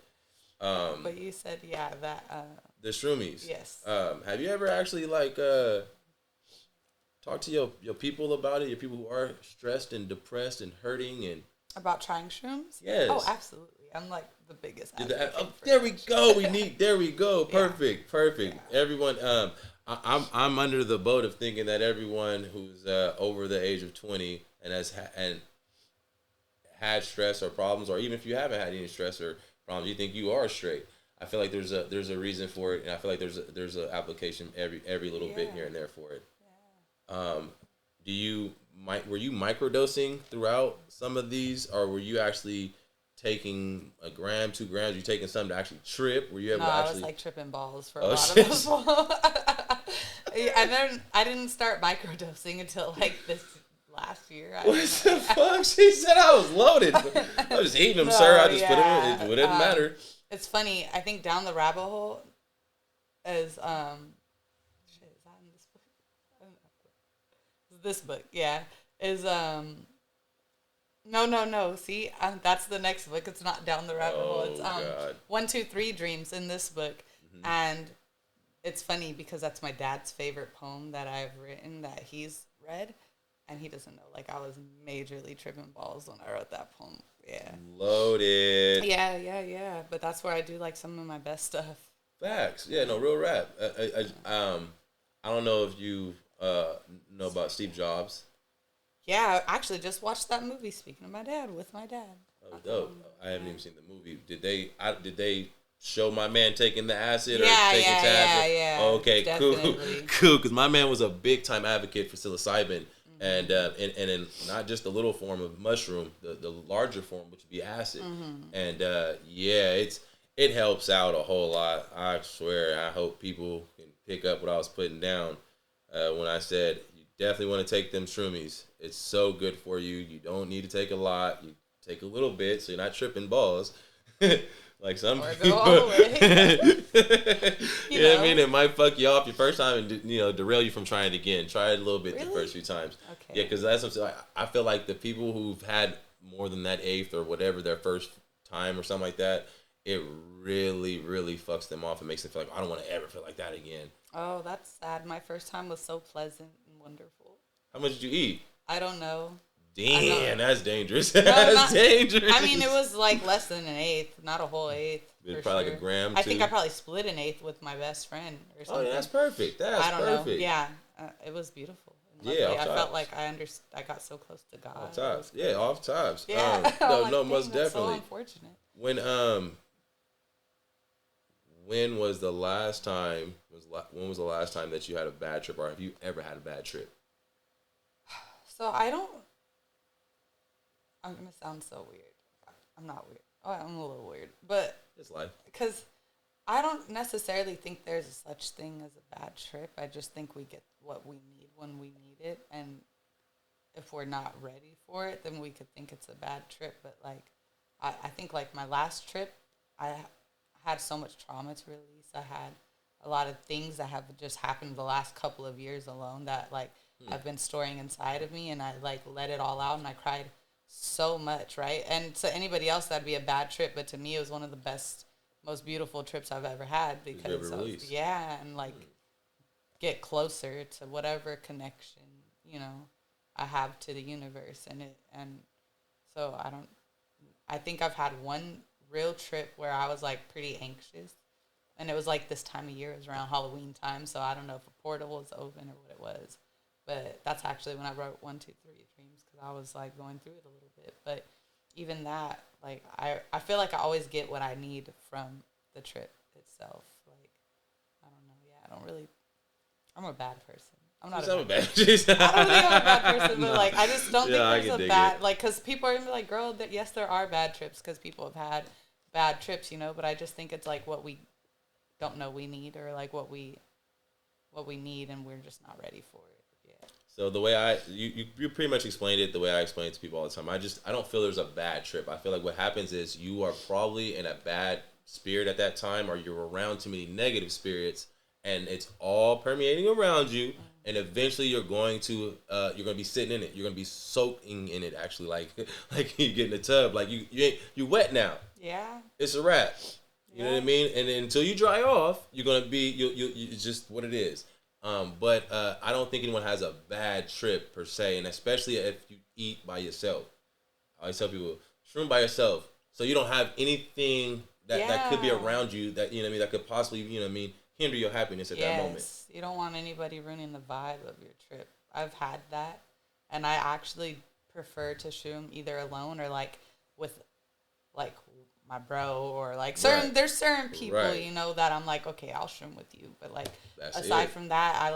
[SPEAKER 2] But you said, that...
[SPEAKER 1] the shroomies.
[SPEAKER 2] Yes.
[SPEAKER 1] Have you ever actually, talked to your people about it? Your people who are stressed and depressed and hurting and...
[SPEAKER 2] About trying shrooms?
[SPEAKER 1] Yes.
[SPEAKER 2] Oh, absolutely. I'm, the biggest advocate for
[SPEAKER 1] there we go. There we go.
[SPEAKER 2] Yeah.
[SPEAKER 1] Perfect. Yeah. Everyone... I'm under the boat of thinking that everyone who's over the age of 20 and has had stress or problems, or even if you haven't had any stress or problems, you think you are straight. I feel like there's a reason for it, and I feel like there's a application every little bit here and there for it. Um, do you were you microdosing throughout some of these, or were you actually taking a gram, 2 grams? You taking something to actually trip? Were you ever
[SPEAKER 2] No, I
[SPEAKER 1] actually?
[SPEAKER 2] was like tripping balls for a
[SPEAKER 1] Oh
[SPEAKER 2] lot
[SPEAKER 1] shit!
[SPEAKER 2] of those. And then I didn't start microdosing until like this last year.
[SPEAKER 1] What the fuck? She said I was loaded. I was eating them,
[SPEAKER 2] No,
[SPEAKER 1] sir. I just put
[SPEAKER 2] yeah.
[SPEAKER 1] them in. It didn't matter.
[SPEAKER 2] It's funny. I think down the rabbit hole is shit. Is that in this book? I don't know. This book, yeah, is no. See, that's the next book. It's not down the rabbit hole. It's
[SPEAKER 1] God.
[SPEAKER 2] 1, 2, 3 dreams in this book, and it's funny because that's my dad's favorite poem that I've written that he's read, and he doesn't know. Like I was majorly tripping balls when I wrote that poem. Yeah.
[SPEAKER 1] Loaded.
[SPEAKER 2] Yeah. But that's where I do like some of my best stuff.
[SPEAKER 1] Facts. Yeah, no, real rap. I don't know if you know about Steve Jobs.
[SPEAKER 2] Yeah, I actually just watched that movie. Speaking of my dad, with my dad.
[SPEAKER 1] Oh, dope. I haven't even seen the movie. Did they show my man taking the acid or
[SPEAKER 2] Yeah,
[SPEAKER 1] taking tabs?
[SPEAKER 2] yeah.
[SPEAKER 1] Okay,
[SPEAKER 2] Definitely.
[SPEAKER 1] cool. Because my man was a big time advocate for psilocybin, and in not just the little form of mushroom, the larger form, which would be acid, and yeah, it helps out a whole lot. I swear. I hope people can pick up what I was putting down when I said you definitely want to take them shroomies. It's so good for you. You don't need to take a lot. You take a little bit, so you're not tripping balls. Like some
[SPEAKER 2] Or
[SPEAKER 1] people,
[SPEAKER 2] go all the way.
[SPEAKER 1] you know what I mean? It might fuck you off your first time and derail you from trying it again. Try it a little bit the
[SPEAKER 2] Really?
[SPEAKER 1] first few times.
[SPEAKER 2] Okay.
[SPEAKER 1] Yeah, because that's what I'm saying. I feel like the people who've had more than that eighth or whatever their first time or something like that, it really, really fucks them off and makes them feel like I don't want to ever feel like that again.
[SPEAKER 2] Oh, that's sad. My first time was so pleasant and wonderful.
[SPEAKER 1] How much did you eat?
[SPEAKER 2] I don't know.
[SPEAKER 1] Damn, that's dangerous.
[SPEAKER 2] No,
[SPEAKER 1] That's dangerous.
[SPEAKER 2] I mean, it was like less than an eighth, not a whole eighth.
[SPEAKER 1] It's probably like a gram.
[SPEAKER 2] I think I probably split an eighth with my best friend or something.
[SPEAKER 1] Oh, yeah, that's perfect. That's
[SPEAKER 2] I don't
[SPEAKER 1] perfect.
[SPEAKER 2] know. Yeah, it was beautiful. And
[SPEAKER 1] Yeah,
[SPEAKER 2] luckily,
[SPEAKER 1] off
[SPEAKER 2] I
[SPEAKER 1] tops.
[SPEAKER 2] felt like I got so close to God.
[SPEAKER 1] Off tops. Yeah, off tops.
[SPEAKER 2] Yeah.
[SPEAKER 1] No,
[SPEAKER 2] I'm
[SPEAKER 1] no,
[SPEAKER 2] like,
[SPEAKER 1] most
[SPEAKER 2] dang, that's
[SPEAKER 1] definitely.
[SPEAKER 2] So unfortunate.
[SPEAKER 1] When was the last time? When was the last time that you had a bad trip, or have you ever had a bad trip?
[SPEAKER 2] So I don't. I'm gonna sound so weird. I'm not weird. Oh, I'm a little weird, but
[SPEAKER 1] It's life.
[SPEAKER 2] because I don't necessarily think there's such thing as a bad trip. I just think we get what we need when we need it, and if we're not ready for it, then we could think it's a bad trip. But like, I think like my last trip, I had so much trauma to release. I had a lot of things that have just happened the last couple of years alone that like I've been storing inside of me, and I like let it all out, and I cried so much, right? And to anybody else that'd be a bad trip, but to me it was one of the best, most beautiful trips I've ever had because yeah, and like get closer to whatever connection I have to the universe, and so I think I've had one real trip where I was like pretty anxious, and it was like this time of year, it was around Halloween time, so I don't know if a portal was open or what it was, but that's actually when I wrote 1, 2, 3 dreams, because I was like going through it a little bit. But even that, like I feel like I always get what I need from the trip itself. Like I don't know, yeah, I don't really. I'm a bad person. I'm not.
[SPEAKER 1] I'm a bad.
[SPEAKER 2] I don't think I'm a bad person, but like I just don't think
[SPEAKER 1] I
[SPEAKER 2] there's a bad like because people are gonna be like, girl, that yes, there are bad trips because people have had bad trips, But I just think it's like what we don't know we need, or like what we need, and we're just not ready for it. Yeah.
[SPEAKER 1] So the way you pretty much explained it the way I explain it to people all the time. I don't feel there's a bad trip. I feel like what happens is you are probably in a bad spirit at that time, or you're around too many negative spirits, and it's all permeating around you. And eventually, you're going to be sitting in it. You're gonna be soaking in it. Actually, like you get in the tub, like you wet now.
[SPEAKER 2] Yeah.
[SPEAKER 1] It's a wrap. You know what I mean? And then until you dry off, you're gonna be you. It's just what it is. But I don't think anyone has a bad trip per se, and especially if you eat by yourself. I always tell people, shroom by yourself, so you don't have anything that could be around you that that could possibly hinder your happiness at that moment.
[SPEAKER 2] You don't want anybody ruining the vibe of your trip. I've had that, and I actually prefer to shroom either alone or like with like my bro, or like
[SPEAKER 1] Right.
[SPEAKER 2] there's certain people,
[SPEAKER 1] Right.
[SPEAKER 2] you know, that I'm like, okay, I'll shroom with you. But like
[SPEAKER 1] That's
[SPEAKER 2] aside
[SPEAKER 1] it.
[SPEAKER 2] from that, I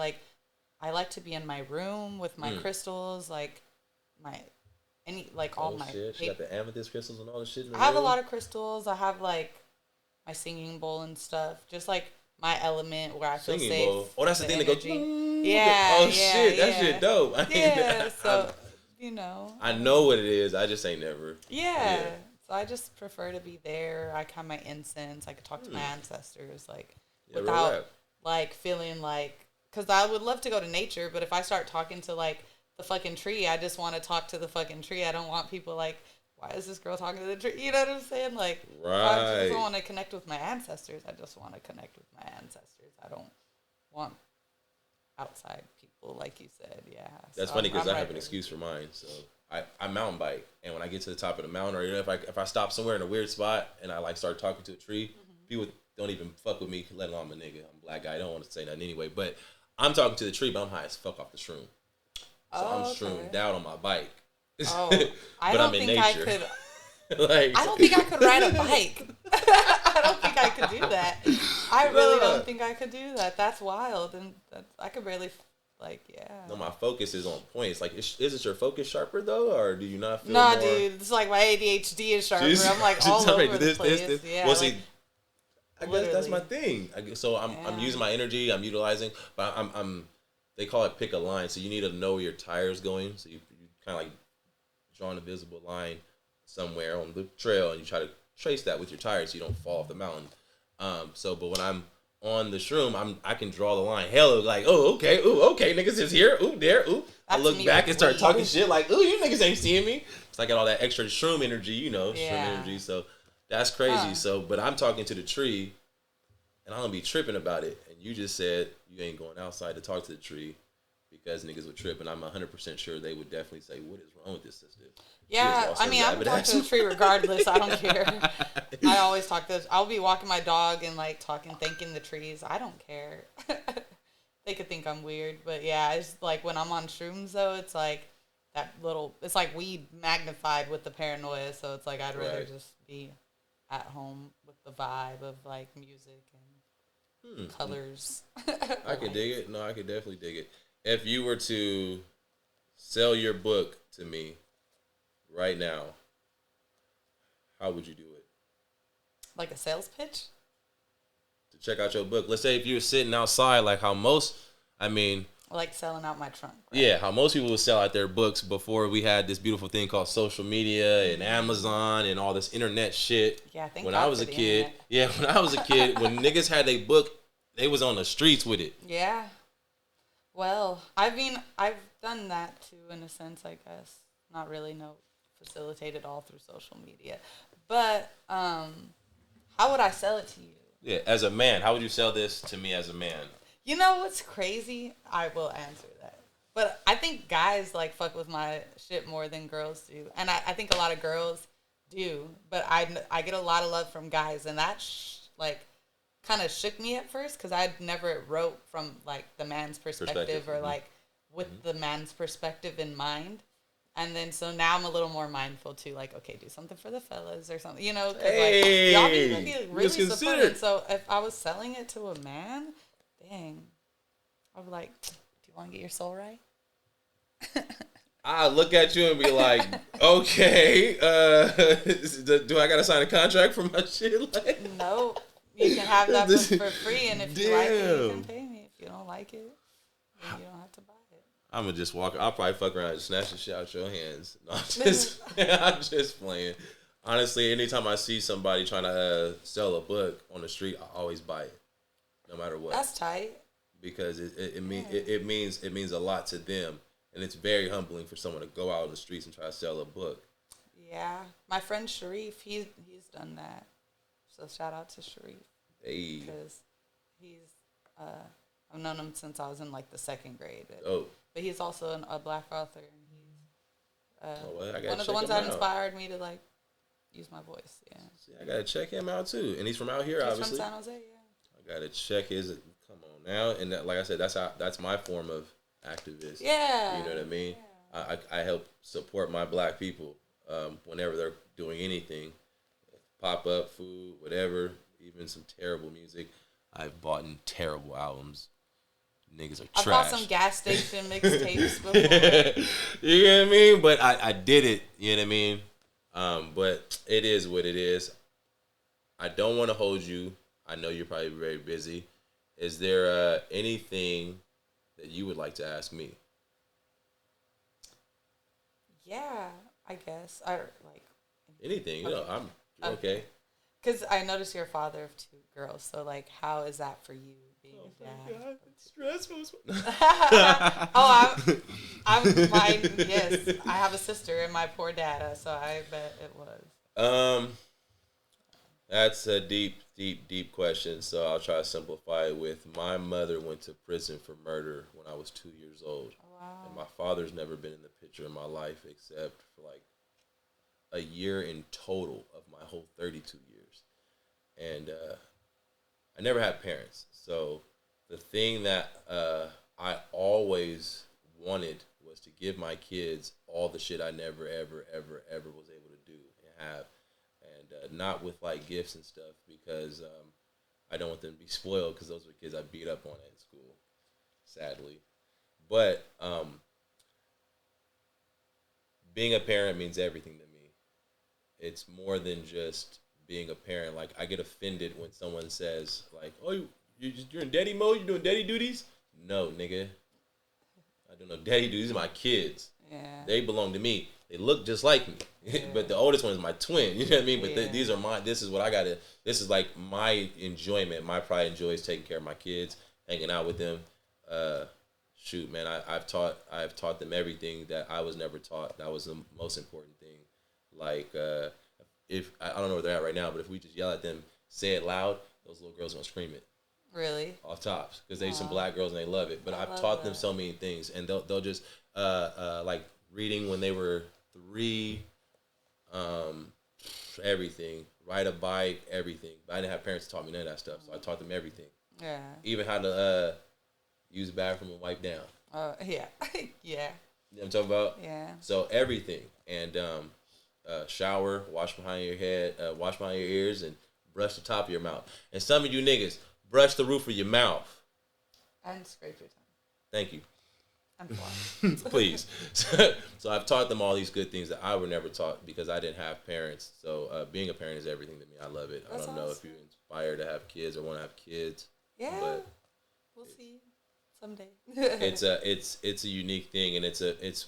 [SPEAKER 2] like to be in my room with my
[SPEAKER 1] Mm.
[SPEAKER 2] crystals, like my like all
[SPEAKER 3] Oh
[SPEAKER 2] my
[SPEAKER 3] shit, she got the amethyst crystals and all the shit in the
[SPEAKER 2] I have a
[SPEAKER 3] room.
[SPEAKER 2] lot of crystals. I have like my singing bowl and stuff. Just like my element where I feel
[SPEAKER 3] Singing
[SPEAKER 2] safe.
[SPEAKER 3] bowl. Oh, that's the thing that goes.
[SPEAKER 2] Yeah,
[SPEAKER 3] Oh
[SPEAKER 2] yeah,
[SPEAKER 3] shit, that
[SPEAKER 2] yeah.
[SPEAKER 3] shit dope.
[SPEAKER 2] Yeah, so you know.
[SPEAKER 3] I know what it is. I just ain't never.
[SPEAKER 2] Yeah.
[SPEAKER 3] Yeah.
[SPEAKER 2] So I just prefer to be there. I have my incense. I could talk to my ancestors, like
[SPEAKER 3] Yeah, real
[SPEAKER 2] without
[SPEAKER 3] rap.
[SPEAKER 2] like feeling like, because I would love to go to nature, but if I start talking to like the fucking tree, I just want to talk to the fucking tree. I don't want people like, why is this girl talking to the tree? You know what I'm saying? Like, if I just
[SPEAKER 3] Right.
[SPEAKER 2] want to connect with my ancestors, I just want to connect with my ancestors. I don't want outside people, like you said. Yeah.
[SPEAKER 3] That's
[SPEAKER 2] So
[SPEAKER 3] funny because
[SPEAKER 2] I'm
[SPEAKER 3] I
[SPEAKER 2] right
[SPEAKER 3] have an
[SPEAKER 2] there.
[SPEAKER 3] excuse for mine. So I mountain bike, and when I get to the top of the mountain, or if I stop somewhere in a weird spot and I like start talking to a tree, people don't even fuck with me, let alone I'm a nigga. I'm a black guy. I don't want to say nothing anyway. But I'm talking to the tree, but I'm high as fuck off the shroom. So I'm
[SPEAKER 2] Oh,
[SPEAKER 3] shroomed
[SPEAKER 2] okay.
[SPEAKER 3] out on my bike.
[SPEAKER 2] Oh, I
[SPEAKER 3] But
[SPEAKER 2] don't
[SPEAKER 3] I'm in
[SPEAKER 2] think
[SPEAKER 3] nature.
[SPEAKER 2] I could.
[SPEAKER 3] Like,
[SPEAKER 2] I don't think I could ride a bike. I don't think I could do that. I really
[SPEAKER 3] Yeah.
[SPEAKER 2] don't think I could do that. That's wild, and I could barely, like, yeah.
[SPEAKER 3] no, my focus is on point. It's like, is it your focus sharper though, or do you not feel
[SPEAKER 2] Nah,
[SPEAKER 3] more?
[SPEAKER 2] dude, it's like my ADHD is sharper.
[SPEAKER 3] Just-
[SPEAKER 2] I'm like
[SPEAKER 3] just
[SPEAKER 2] all
[SPEAKER 3] tell me,
[SPEAKER 2] over the place. Yeah,
[SPEAKER 3] Well,
[SPEAKER 2] like,
[SPEAKER 3] see, I guess that's my
[SPEAKER 2] literally.
[SPEAKER 3] thing. So I'm
[SPEAKER 2] Yeah.
[SPEAKER 3] using my energy. I'm utilizing, but I'm. They call it pick a line. So you need to know where your tire's going. So you kind of like draw an invisible line somewhere on the trail, and you try to trace that with your tires so you don't fall off the mountain. But when I'm on the shroom, I can draw the line. Hell, like, ooh, okay, niggas is here, ooh, there, ooh. I
[SPEAKER 2] That's
[SPEAKER 3] look
[SPEAKER 2] me
[SPEAKER 3] back
[SPEAKER 2] with
[SPEAKER 3] and start
[SPEAKER 2] weed.
[SPEAKER 3] talking shit like, ooh, you niggas ain't seeing me. So I got all that extra shroom energy, shroom
[SPEAKER 2] Yeah.
[SPEAKER 3] energy. So that's crazy.
[SPEAKER 2] Huh.
[SPEAKER 3] So, but I'm talking to the tree, and I'm gonna be tripping about it. And you just said you ain't going outside to talk to the tree because niggas would trip, and I'm 100% sure they would definitely say, "What is wrong with this sister?" She has
[SPEAKER 2] Yeah,
[SPEAKER 3] lost
[SPEAKER 2] I
[SPEAKER 3] her
[SPEAKER 2] mean, I'm
[SPEAKER 3] rabbit
[SPEAKER 2] talking
[SPEAKER 3] ass.
[SPEAKER 2] to the tree regardless. I don't care. I always talk to. I'll be walking my dog and like talking, thanking the trees. I don't care. They could think I'm weird, but yeah, it's like when I'm on shrooms though, it's like that little. It's like weed magnified with the paranoia. So it's like I'd rather
[SPEAKER 3] Right.
[SPEAKER 2] just be at home with the vibe of like music and colors.
[SPEAKER 3] I could dig it. No, I could definitely dig it. If you were to sell your book to me right now, how would you do it?
[SPEAKER 2] Like a sales pitch.
[SPEAKER 3] To check out your book. Let's say if you were sitting outside, like how most, I mean,
[SPEAKER 2] Like selling out my trunk. Right?
[SPEAKER 3] yeah, how most people would sell out their books before we had this beautiful thing called social media and Amazon and all this internet shit.
[SPEAKER 2] Yeah, thank
[SPEAKER 3] when
[SPEAKER 2] God
[SPEAKER 3] I was
[SPEAKER 2] for
[SPEAKER 3] a
[SPEAKER 2] the
[SPEAKER 3] kid,
[SPEAKER 2] internet.
[SPEAKER 3] yeah, when I was a kid, when niggas had their book, they was on the streets with it.
[SPEAKER 2] Yeah. Well, I mean, I've done that too, in a sense, I guess. Not really, no, facilitated all through social media. But how would I sell it to you?
[SPEAKER 3] Yeah, as a man, how would you sell this to me as a man?
[SPEAKER 2] You know what's crazy? I will answer that. But I think guys like fuck with my shit more than girls do. And I think a lot of girls do. But I get a lot of love from guys. And that like kind of shook me at first because I'd never wrote from like the man's perspective or
[SPEAKER 3] mhm.
[SPEAKER 2] like with the man's perspective in mind. And then so now I'm a little more mindful too, like, okay, do something for the fellas or something, you know, because
[SPEAKER 3] Hey,
[SPEAKER 2] like y'all be
[SPEAKER 3] you
[SPEAKER 2] really
[SPEAKER 3] was
[SPEAKER 2] supportive.
[SPEAKER 3] considered.
[SPEAKER 2] So if I was selling it to a man, dang, I'd be like, do you want to get your soul right?
[SPEAKER 3] I look at you and be like, okay, do I gotta sign a contract for my shit? Like,
[SPEAKER 2] No, you can have that book for free, and if you like it, you
[SPEAKER 3] Damn.
[SPEAKER 2] can pay me. If you don't like it, then you don't have to buy it.
[SPEAKER 3] I'm gonna just walk. I'll probably fuck around and snatch the shit out your hands. No, I'm just playing. Honestly, anytime I see somebody trying to sell a book on the street, I always buy it, no matter what,
[SPEAKER 2] That's tight.
[SPEAKER 3] because it means a lot to them, and it's very humbling for someone to go out on the streets and try to sell a book.
[SPEAKER 2] Yeah, my friend Sharif, he's done that. So shout out to Sharif
[SPEAKER 3] Hey,
[SPEAKER 2] because he's I've known him since I was in like the second grade.
[SPEAKER 3] oh,
[SPEAKER 2] But he's also a black author, and he's
[SPEAKER 3] oh, well, I gotta
[SPEAKER 2] one of the
[SPEAKER 3] check
[SPEAKER 2] ones
[SPEAKER 3] him
[SPEAKER 2] that
[SPEAKER 3] out.
[SPEAKER 2] inspired me to like use my voice. Yeah,
[SPEAKER 3] See, I gotta check him out too, and he's from out here,
[SPEAKER 2] he's
[SPEAKER 3] obviously.
[SPEAKER 2] from San Jose. Yeah.
[SPEAKER 3] I gotta check his. Come on now, and that, like I said, that's my form of activist.
[SPEAKER 2] Yeah.
[SPEAKER 3] You know what I mean? I help support my black people whenever they're doing anything, pop up food, whatever, even some terrible music. I've bought in terrible albums. Niggas are
[SPEAKER 2] I
[SPEAKER 3] trash.
[SPEAKER 2] bought some gas station mixtapes before.
[SPEAKER 3] You know what I mean? But I did it. You know what I mean? But it is what it is. I don't want to hold you. I know you're probably very busy. Is there anything that you would like to ask me?
[SPEAKER 2] Yeah, I guess. I like
[SPEAKER 3] Anything. You know,
[SPEAKER 2] Okay.
[SPEAKER 3] I'm okay.
[SPEAKER 2] because I noticed you're a father of 2 girls. So like, how is that for you being a dad?
[SPEAKER 3] It's stressful.
[SPEAKER 2] Oh, I'm mine. Yes, I have a sister and my poor dad, so I bet it was.
[SPEAKER 3] That's a deep question. So I'll try to simplify it with my mother went to prison for murder when I was 2 years old.
[SPEAKER 2] Wow.
[SPEAKER 3] And my father's never been in the picture in my life except for like a year in total of my whole 32 years. And I never had parents. So the thing that I always wanted was to give my kids all the shit I never, ever, ever, ever was able to do and have. And not with like gifts and stuff because I don't want them to be spoiled because those are the kids I beat up on at school, sadly. But being a parent means everything to me. It's more than just being a parent. Like, I get offended when someone says, like, oh, you're in daddy mode? You're doing daddy duties? No, nigga. I don't know daddy duties. These are my kids.
[SPEAKER 2] Yeah.
[SPEAKER 3] They belong to me. They look just like me.
[SPEAKER 2] Yeah.
[SPEAKER 3] But the oldest one is my twin. You know what I mean? But
[SPEAKER 2] Yeah.
[SPEAKER 3] these are this is what I got to, this is like my enjoyment. My pride and joy is taking care of my kids, hanging out with them. Shoot, man, I've taught them everything that I was never taught. That was the most important thing. Like, if I don't know where they're at right now, but if we just yell at them, say it loud, those little girls gonna scream it
[SPEAKER 2] Really?
[SPEAKER 3] off tops because they're some black girls and they love it. But I've
[SPEAKER 2] love
[SPEAKER 3] taught them
[SPEAKER 2] that.
[SPEAKER 3] so many things, and they'll just like reading when they were 3, everything, ride a bike, everything. But I didn't have parents to taught me none of that stuff, so I taught them everything,
[SPEAKER 2] Yeah.
[SPEAKER 3] even how to use the bathroom and wipe down.
[SPEAKER 2] Yeah. Yeah.
[SPEAKER 3] You know what I'm talking about?
[SPEAKER 2] Yeah.
[SPEAKER 3] So everything, and shower, wash behind your head, wash behind your ears, and brush the top of your mouth. And some of you niggas, brush the roof of your mouth.
[SPEAKER 2] And scrape your tongue.
[SPEAKER 3] Thank you.
[SPEAKER 2] And floss.
[SPEAKER 3] Please. So I've taught them all these good things that I were never taught because I didn't have parents. So being a parent is everything to me. I love it.
[SPEAKER 2] That's
[SPEAKER 3] I don't know if
[SPEAKER 2] awesome.
[SPEAKER 3] you're inspired to have kids or want to have kids.
[SPEAKER 2] Yeah.
[SPEAKER 3] But
[SPEAKER 2] We'll see someday.
[SPEAKER 3] it's a unique thing, and it's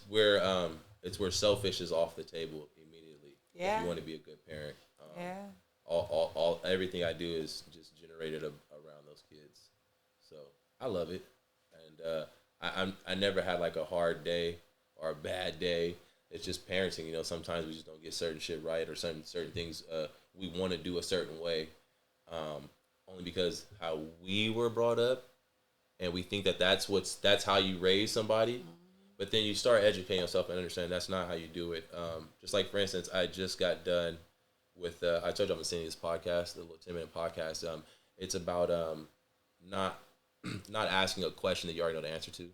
[SPEAKER 3] where selfish is off the table immediately. If
[SPEAKER 2] Yeah.
[SPEAKER 3] you want to be a good parent.
[SPEAKER 2] Yeah.
[SPEAKER 3] All everything I do is just generated around those kids. So I love it, and I never had like a hard day or a bad day. It's just parenting. You know, sometimes we just don't get certain shit right, or certain things we want to do a certain way, only because how we were brought up, and we think that that's how you raise somebody. But then you start educating yourself and understand that's not how you do it. Just like, for instance, I just got done with, I told you I'm listening to this podcast, the Little 10-Minute Podcast. It's about not asking a question that you already know the answer to.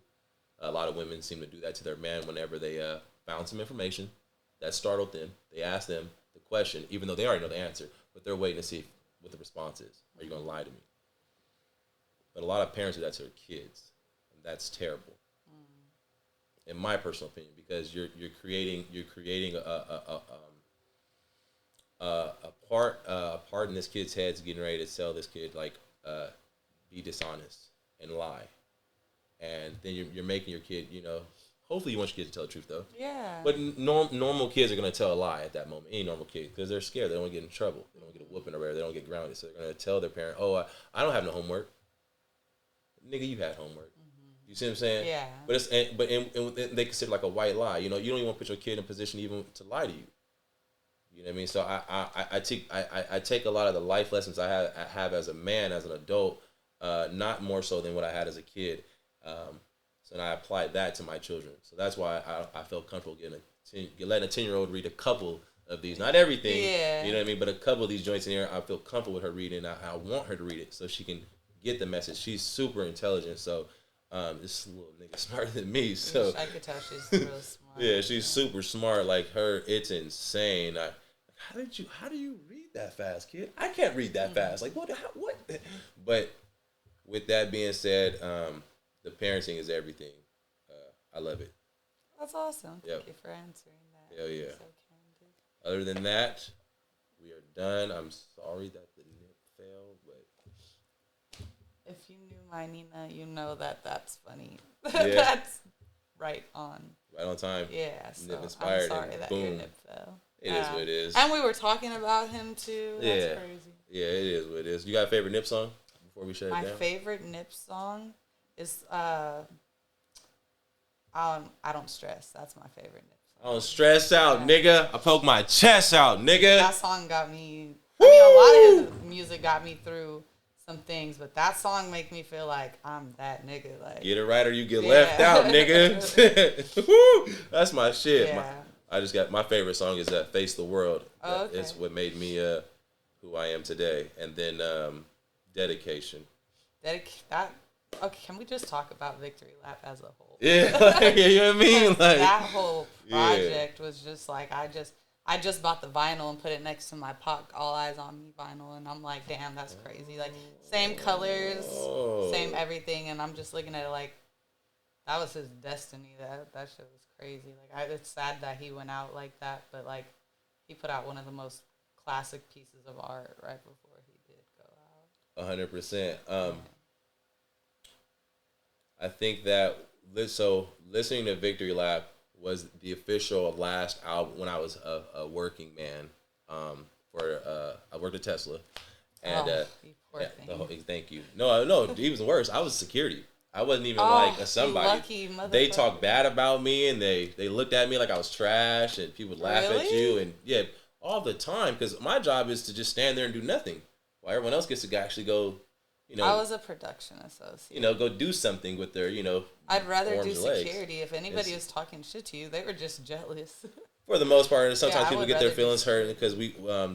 [SPEAKER 3] A lot of women seem to do that to their man whenever they found some information that startled them. They ask them the question, even though they already know the answer, but they're waiting to see what the response is. Are you going to lie to me? But a lot of parents do that to their kids, and that's terrible. In my personal opinion, because you're creating a part in this kid's head getting ready to tell this kid like be dishonest and lie, and then you're making your kid, you know, hopefully you want your kid to tell the truth though.
[SPEAKER 2] Yeah.
[SPEAKER 3] But normal kids are gonna tell a lie at that moment. Any normal kid, because they're scared. They don't get in trouble. They don't get a whooping or whatever. They don't get grounded. So they're gonna tell their parent, "Oh, I don't have no homework." Nigga, you had homework. You see what I'm saying?
[SPEAKER 2] Yeah.
[SPEAKER 3] But and they consider like a white lie. You know, you don't even want to put your kid in a position even to lie to you. You know what I mean? So I take a lot of the life lessons I have as a man, as an adult, not more so than what I had as a kid. So I applied that to my children. So that's why I felt comfortable letting a 10-year-old read a couple of these, not everything.
[SPEAKER 2] Yeah.
[SPEAKER 3] You know what I mean? But a couple of these joints in here, I feel comfortable with her reading. I want her to read it so she can get the message. She's super intelligent. So this little nigga smarter than me. So
[SPEAKER 2] I could tell she's real smart.
[SPEAKER 3] yeah, she's super smart. Like her, it's insane. how do you read that fast, kid? I can't read that fast. Like what? But with that being said, the parenting is everything. I love it.
[SPEAKER 2] That's awesome.
[SPEAKER 3] Yep.
[SPEAKER 2] Thank you for answering that.
[SPEAKER 3] Hell yeah.
[SPEAKER 2] So candid.
[SPEAKER 3] Other than that, we are done. I'm sorry that the nip failed, but
[SPEAKER 2] If you knew my Nina, you know that that's funny.
[SPEAKER 3] Yeah.
[SPEAKER 2] That's right on.
[SPEAKER 3] right on time.
[SPEAKER 2] Yeah, so
[SPEAKER 3] Nip inspired
[SPEAKER 2] I'm sorry
[SPEAKER 3] and
[SPEAKER 2] that your
[SPEAKER 3] boom.
[SPEAKER 2] nip fell.
[SPEAKER 3] It is what it is.
[SPEAKER 2] And we were talking about him too. That's
[SPEAKER 3] Yeah.
[SPEAKER 2] crazy.
[SPEAKER 3] Yeah, it is what it is. You got a favorite Nip song before we shut
[SPEAKER 2] My
[SPEAKER 3] it down?
[SPEAKER 2] favorite Nip song is I Don't Stress. That's my favorite Nip
[SPEAKER 3] I
[SPEAKER 2] song.
[SPEAKER 3] don't stress out, nigga. I poke my chest out, nigga.
[SPEAKER 2] That song got me. I mean, a lot of his music got me through some things, but that song make me feel like I'm that nigga. Like,
[SPEAKER 3] Get it right or you get
[SPEAKER 2] Yeah.
[SPEAKER 3] left out, nigga. Woo! That's my shit.
[SPEAKER 2] yeah.
[SPEAKER 3] I just got my favorite song is that Face the World.
[SPEAKER 2] Oh, okay.
[SPEAKER 3] It's what made me who I am today. And then Dedication.
[SPEAKER 2] That okay, can we just talk about Victory Lap as a whole?
[SPEAKER 3] Yeah, like, you know what I mean? Like
[SPEAKER 2] That whole
[SPEAKER 3] Yeah.
[SPEAKER 2] project was just like I just bought the vinyl and put it next to my Pac All Eyes on Me vinyl, and I'm like, damn, that's crazy. Like same colors,
[SPEAKER 3] Oh.
[SPEAKER 2] same everything, and I'm just looking at it like that was his destiny. That shit was crazy. Like it's sad that he went out like that, but like he put out one of the most classic pieces of art right before he did go out.
[SPEAKER 3] 100%. I think that listening to Victory Lap was the official last album when I was a working man. I worked at Tesla, and
[SPEAKER 2] You poor thing.
[SPEAKER 3] thank you. No, even worse. I was security. I wasn't even like a somebody.
[SPEAKER 2] You lucky
[SPEAKER 3] They
[SPEAKER 2] motherfucker.
[SPEAKER 3] talked bad about me, and they looked at me like I was trash, and people would laugh at
[SPEAKER 2] Really?
[SPEAKER 3] you, and yeah, all the time. Because my job is to just stand there and do nothing, while everyone else gets to actually go,
[SPEAKER 2] I was a production associate.
[SPEAKER 3] go do something with their,
[SPEAKER 2] I'd rather do
[SPEAKER 3] arms and legs.
[SPEAKER 2] security. If anybody
[SPEAKER 3] It's-
[SPEAKER 2] was talking shit to you, they were just jealous.
[SPEAKER 3] For the most part, and sometimes
[SPEAKER 2] Yeah, I
[SPEAKER 3] people
[SPEAKER 2] would
[SPEAKER 3] get their
[SPEAKER 2] rather
[SPEAKER 3] feelings
[SPEAKER 2] do
[SPEAKER 3] hurt because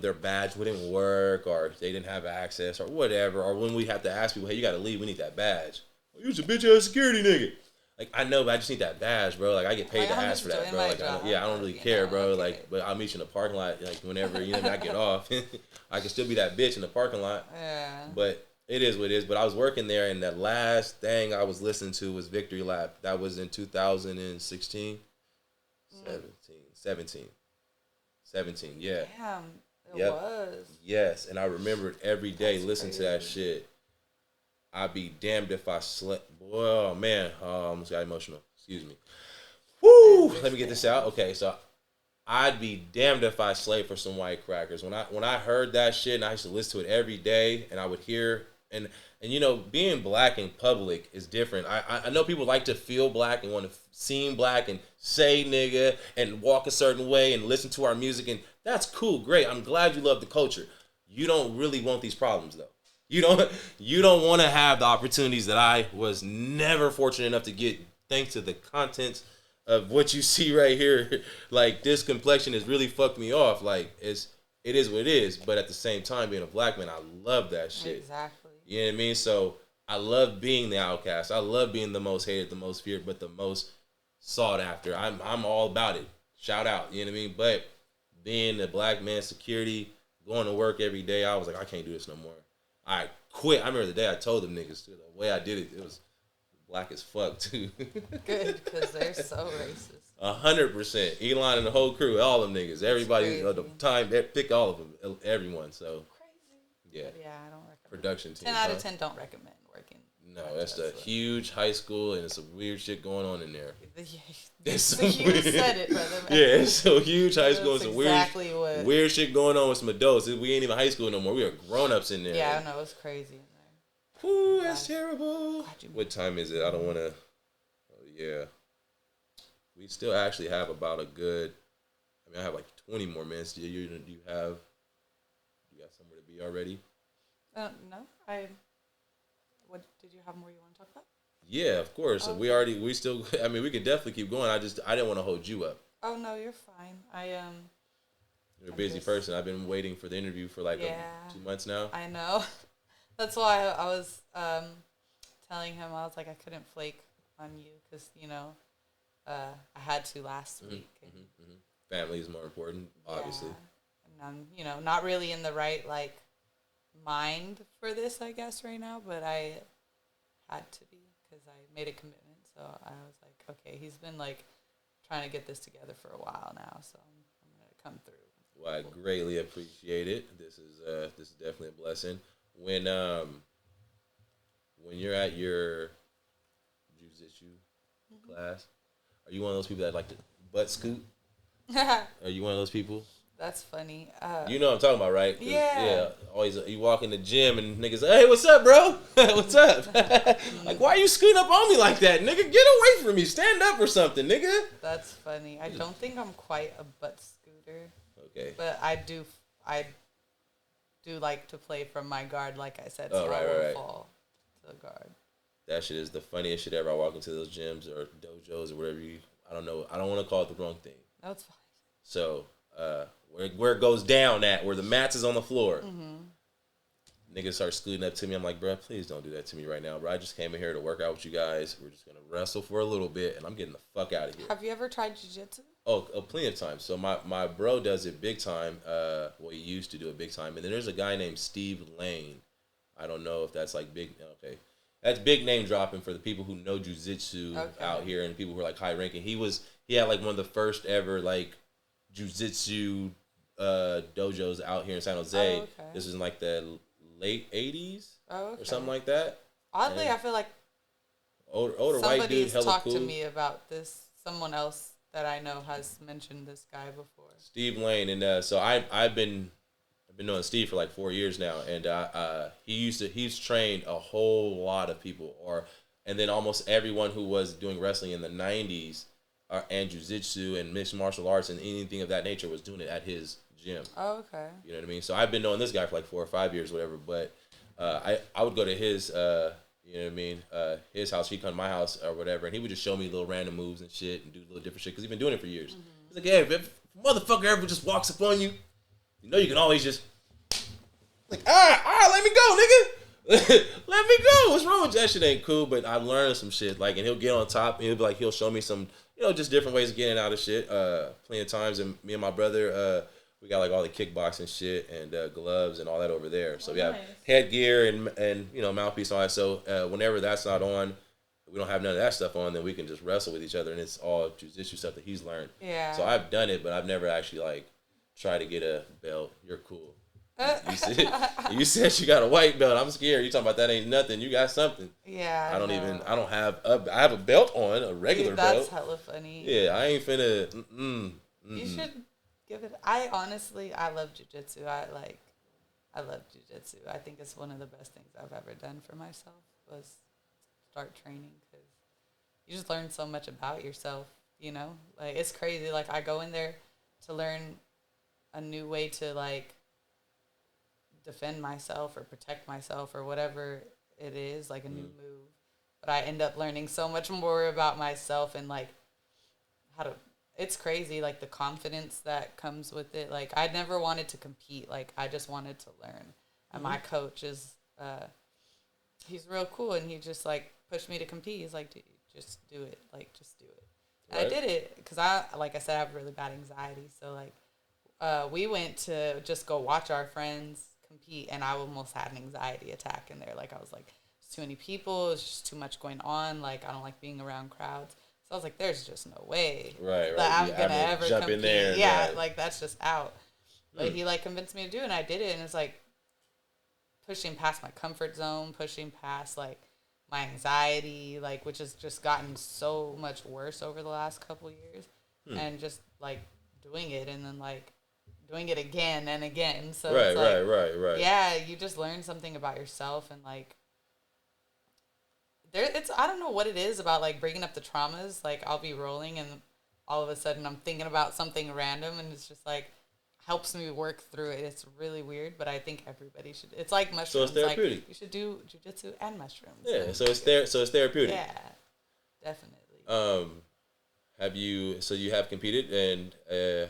[SPEAKER 3] their badge wouldn't work, or they didn't have access, or whatever. Or when we have to ask people, "Hey, you got to leave. We need that badge." Well, you're a bitch ass security nigga. Like I know, but I just need that badge, bro. Like I get paid
[SPEAKER 2] Like,
[SPEAKER 3] to
[SPEAKER 2] I'm
[SPEAKER 3] ask for
[SPEAKER 2] just
[SPEAKER 3] that,
[SPEAKER 2] doing
[SPEAKER 3] bro.
[SPEAKER 2] my
[SPEAKER 3] Like
[SPEAKER 2] job,
[SPEAKER 3] I don't really
[SPEAKER 2] you
[SPEAKER 3] care,
[SPEAKER 2] know,
[SPEAKER 3] bro.
[SPEAKER 2] okay.
[SPEAKER 3] Like, but I'll meet you in the parking lot, like whenever I get off. I can still be that bitch in the parking lot.
[SPEAKER 2] Yeah.
[SPEAKER 3] But it is what it is. But I was working there, and the last thing I was listening to was Victory Lap. That was in 2016, 17, yeah.
[SPEAKER 2] Damn, it
[SPEAKER 3] Yep.
[SPEAKER 2] was.
[SPEAKER 3] Yes, and I remembered every day
[SPEAKER 2] That's
[SPEAKER 3] listening to that
[SPEAKER 2] crazy.
[SPEAKER 3] shit. I'd be damned if I slept. Boy, oh man, I almost got emotional. Excuse me. Woo! Let me get this out. Okay, so I'd be damned if I slaved for some white crackers. When I heard that shit, and I used to listen to it every day, and I would hear and being black in public is different. I know people like to feel black and want to seem black and say nigga and walk a certain way and listen to our music, and that's cool, great. I'm glad you love the culture. You don't really want these problems though. You don't want to have the opportunities that I was never fortunate enough to get thanks to the contents of what you see right here. Like this complexion has really fucked me off. Like it is what it is. But at the same time, being a black man, I love that shit.
[SPEAKER 2] Exactly.
[SPEAKER 3] You know what I mean? So I love being the outcast. I love being the most hated, the most feared, but the most sought after. I'm all about it. Shout out. You know what I mean? But being a black man, security, going to work every day, I was like, I can't do this no more. I quit. I remember the day I told them niggas too. The way I did it, it was black as fuck too.
[SPEAKER 2] Good, because they're so racist.
[SPEAKER 3] 100%. Elon and the whole crew, all them niggas, everybody,
[SPEAKER 2] crazy.
[SPEAKER 3] the time, they pick all of them, everyone. So
[SPEAKER 2] Crazy.
[SPEAKER 3] yeah,
[SPEAKER 2] But yeah, I don't recommend.
[SPEAKER 3] production team.
[SPEAKER 2] 10 out of
[SPEAKER 3] huh?
[SPEAKER 2] 10 don't recommend working.
[SPEAKER 3] No,
[SPEAKER 2] at
[SPEAKER 3] that's a
[SPEAKER 2] Tesla.
[SPEAKER 3] huge high school, and it's some weird shit going on in there. It's
[SPEAKER 2] So
[SPEAKER 3] some
[SPEAKER 2] you
[SPEAKER 3] weird-
[SPEAKER 2] said it, brother.
[SPEAKER 3] Yeah, it's so huge high school, and
[SPEAKER 2] That's
[SPEAKER 3] some
[SPEAKER 2] exactly what.
[SPEAKER 3] weird shit going on with some adults. We ain't even high school no more. We are grown ups in there.
[SPEAKER 2] Yeah, I know it's crazy in there.
[SPEAKER 3] Ooh, that's terrible.
[SPEAKER 2] Glad you-
[SPEAKER 3] What time is it? I don't want to. Oh, yeah. We still actually have about a good. I mean, I have like 20 more minutes. Do you have? You got somewhere to be already?
[SPEAKER 2] No, What did you have more you want to talk about?
[SPEAKER 3] Yeah, of course.
[SPEAKER 2] Oh,
[SPEAKER 3] We still. I mean, we could definitely keep going. I didn't want to hold you up.
[SPEAKER 2] Oh no, you're fine.
[SPEAKER 3] You're a
[SPEAKER 2] I'm
[SPEAKER 3] busy
[SPEAKER 2] just-
[SPEAKER 3] person. I've been waiting for the interview for like
[SPEAKER 2] Yeah.
[SPEAKER 3] 2 months now.
[SPEAKER 2] I know. That's why I was telling him I was like I couldn't flake on you because I had to last week. And
[SPEAKER 3] Family is more important, obviously.
[SPEAKER 2] yeah. And And I'm, not really in the right, like, mind for this, I guess, right now, but I had to be because I made a commitment. So I was like, okay, he's been, like, trying to get this together for a while now, so I'm going to come through.
[SPEAKER 3] Well, I greatly appreciate it. This is definitely a blessing. When you're at your jiu-jitsu class, are you one of those people that like to butt scoot? Are you one of those people?
[SPEAKER 2] That's funny.
[SPEAKER 3] You know what I'm talking about, right?
[SPEAKER 2] Yeah.
[SPEAKER 3] Always you walk in the gym and niggas, hey, what's up, bro? What's up? Like, why are you scooting up on me like that, nigga? Get away from me. Stand up or something, nigga.
[SPEAKER 2] That's funny. I don't think I'm quite a butt scooter.
[SPEAKER 3] Okay.
[SPEAKER 2] But I do like to play from my guard, like I said,
[SPEAKER 3] Oh,
[SPEAKER 2] so
[SPEAKER 3] right,
[SPEAKER 2] I will
[SPEAKER 3] right.
[SPEAKER 2] fall to the guard.
[SPEAKER 3] That shit is the funniest shit ever. I walk into those gyms or dojos or whatever I don't know. I don't want to call it the wrong thing.
[SPEAKER 2] No, it's fine.
[SPEAKER 3] So, where it goes down at, where the mats is on the floor. Niggas start scooting up to me. I'm like, bro, please don't do that to me right now, bro. I just came in here to work out with you guys. We're just going to wrestle for a little bit, and I'm getting the fuck out of here.
[SPEAKER 2] Have you ever tried jiu-jitsu?
[SPEAKER 3] Oh, plenty of times. So my bro does it big time. Well, he used to do it big time. And then there's a guy named Steve Lane. I don't know if that's like big. Okay. That's big name dropping for the people who know jiu-jitsu out here and people who are like high ranking. He had like one of the first ever like jiu-jitsu dojos out here in San Jose.
[SPEAKER 2] Oh, okay.
[SPEAKER 3] This was in like the late 80s
[SPEAKER 2] or
[SPEAKER 3] something like that.
[SPEAKER 2] Oddly,
[SPEAKER 3] And
[SPEAKER 2] I feel like
[SPEAKER 3] older white dude,
[SPEAKER 2] somebody's
[SPEAKER 3] hella
[SPEAKER 2] talked
[SPEAKER 3] cool.
[SPEAKER 2] to me about this. Someone else that I know has mentioned this guy before.
[SPEAKER 3] Steve Lane, and so I've been knowing Steve for like 4 years now, and he's trained a whole lot of people, and then almost everyone who was doing wrestling in the 90s and jiu-jitsu and mixed martial arts and anything of that nature was doing it at his gym.
[SPEAKER 2] Oh, okay.
[SPEAKER 3] You know what I mean? So I've been knowing this guy for like 4 or 5 years, whatever. But I would go to his, you know what I mean, his house. He'd come to my house or whatever, and he would just show me little random moves and shit and do little different shit because he's been doing it for years. He's like, yeah, if motherfucker ever just walks up on you, you know you can always just like, all right, let me go, nigga. Let me go. What's wrong with you? That shit ain't cool, but I learned some shit. Like, and he'll get on top and he'll be like, he'll show me some, just different ways of getting out of shit. Plenty of times, and me and my brother, we got like all the kickboxing shit and gloves and all that over there. So we have headgear and mouthpiece and all that. So whenever that's not on, we don't have none of that stuff on, then we can just wrestle with each other, and it's all jiu-jitsu stuff that he's learned.
[SPEAKER 2] Yeah.
[SPEAKER 3] So I've done it, but I've never actually like tried to get a belt. You're cool. You said you got a white belt. I'm scared. You talking about that ain't nothing. You got something.
[SPEAKER 2] Yeah.
[SPEAKER 3] I have a belt on, a regular belt.
[SPEAKER 2] That's hella funny.
[SPEAKER 3] Yeah, I ain't finna.
[SPEAKER 2] You should give it. I love jiu-jitsu. I love jiu-jitsu. I think it's one of the best things I've ever done for myself was start training because you just learn so much about yourself. Like it's crazy. Like I go in there to learn a new way to like defend myself or protect myself or whatever it is, like a new move. But I end up learning so much more about myself and like it's crazy, like the confidence that comes with it. Like I never wanted to compete. Like I just wanted to learn. And my coach is, he's real cool and he just like pushed me to compete. He's like, dude, just do it. Like, just do it. And I did it because like I said, I have really bad anxiety. So like, we went to just go watch our friends compete and I almost had an anxiety attack in there. Like I was like, there's too many people. It's just too much going on. Like I don't like being around crowds. So I was like, there's just no way that I'm going to ever
[SPEAKER 3] jump
[SPEAKER 2] compete.
[SPEAKER 3] in there.
[SPEAKER 2] Yeah, like that's just out. But he like convinced me to do it and I did it. And it's like pushing past my comfort zone, pushing past like my anxiety, like which has just gotten so much worse over the last couple years. And just like doing it and then like doing it again and again. So it's like,
[SPEAKER 3] right.
[SPEAKER 2] Yeah, you just learn something about yourself and like I don't know what it is about like bringing up the traumas. Like I'll be rolling and all of a sudden I'm thinking about something random and it's just like helps me work through it. It's really weird, but I think everybody should. It's like mushrooms.
[SPEAKER 3] So it's therapeutic.
[SPEAKER 2] Like, you should do jujitsu and mushrooms.
[SPEAKER 3] Yeah, so it's therapeutic.
[SPEAKER 2] Yeah, definitely.
[SPEAKER 3] You have competed, and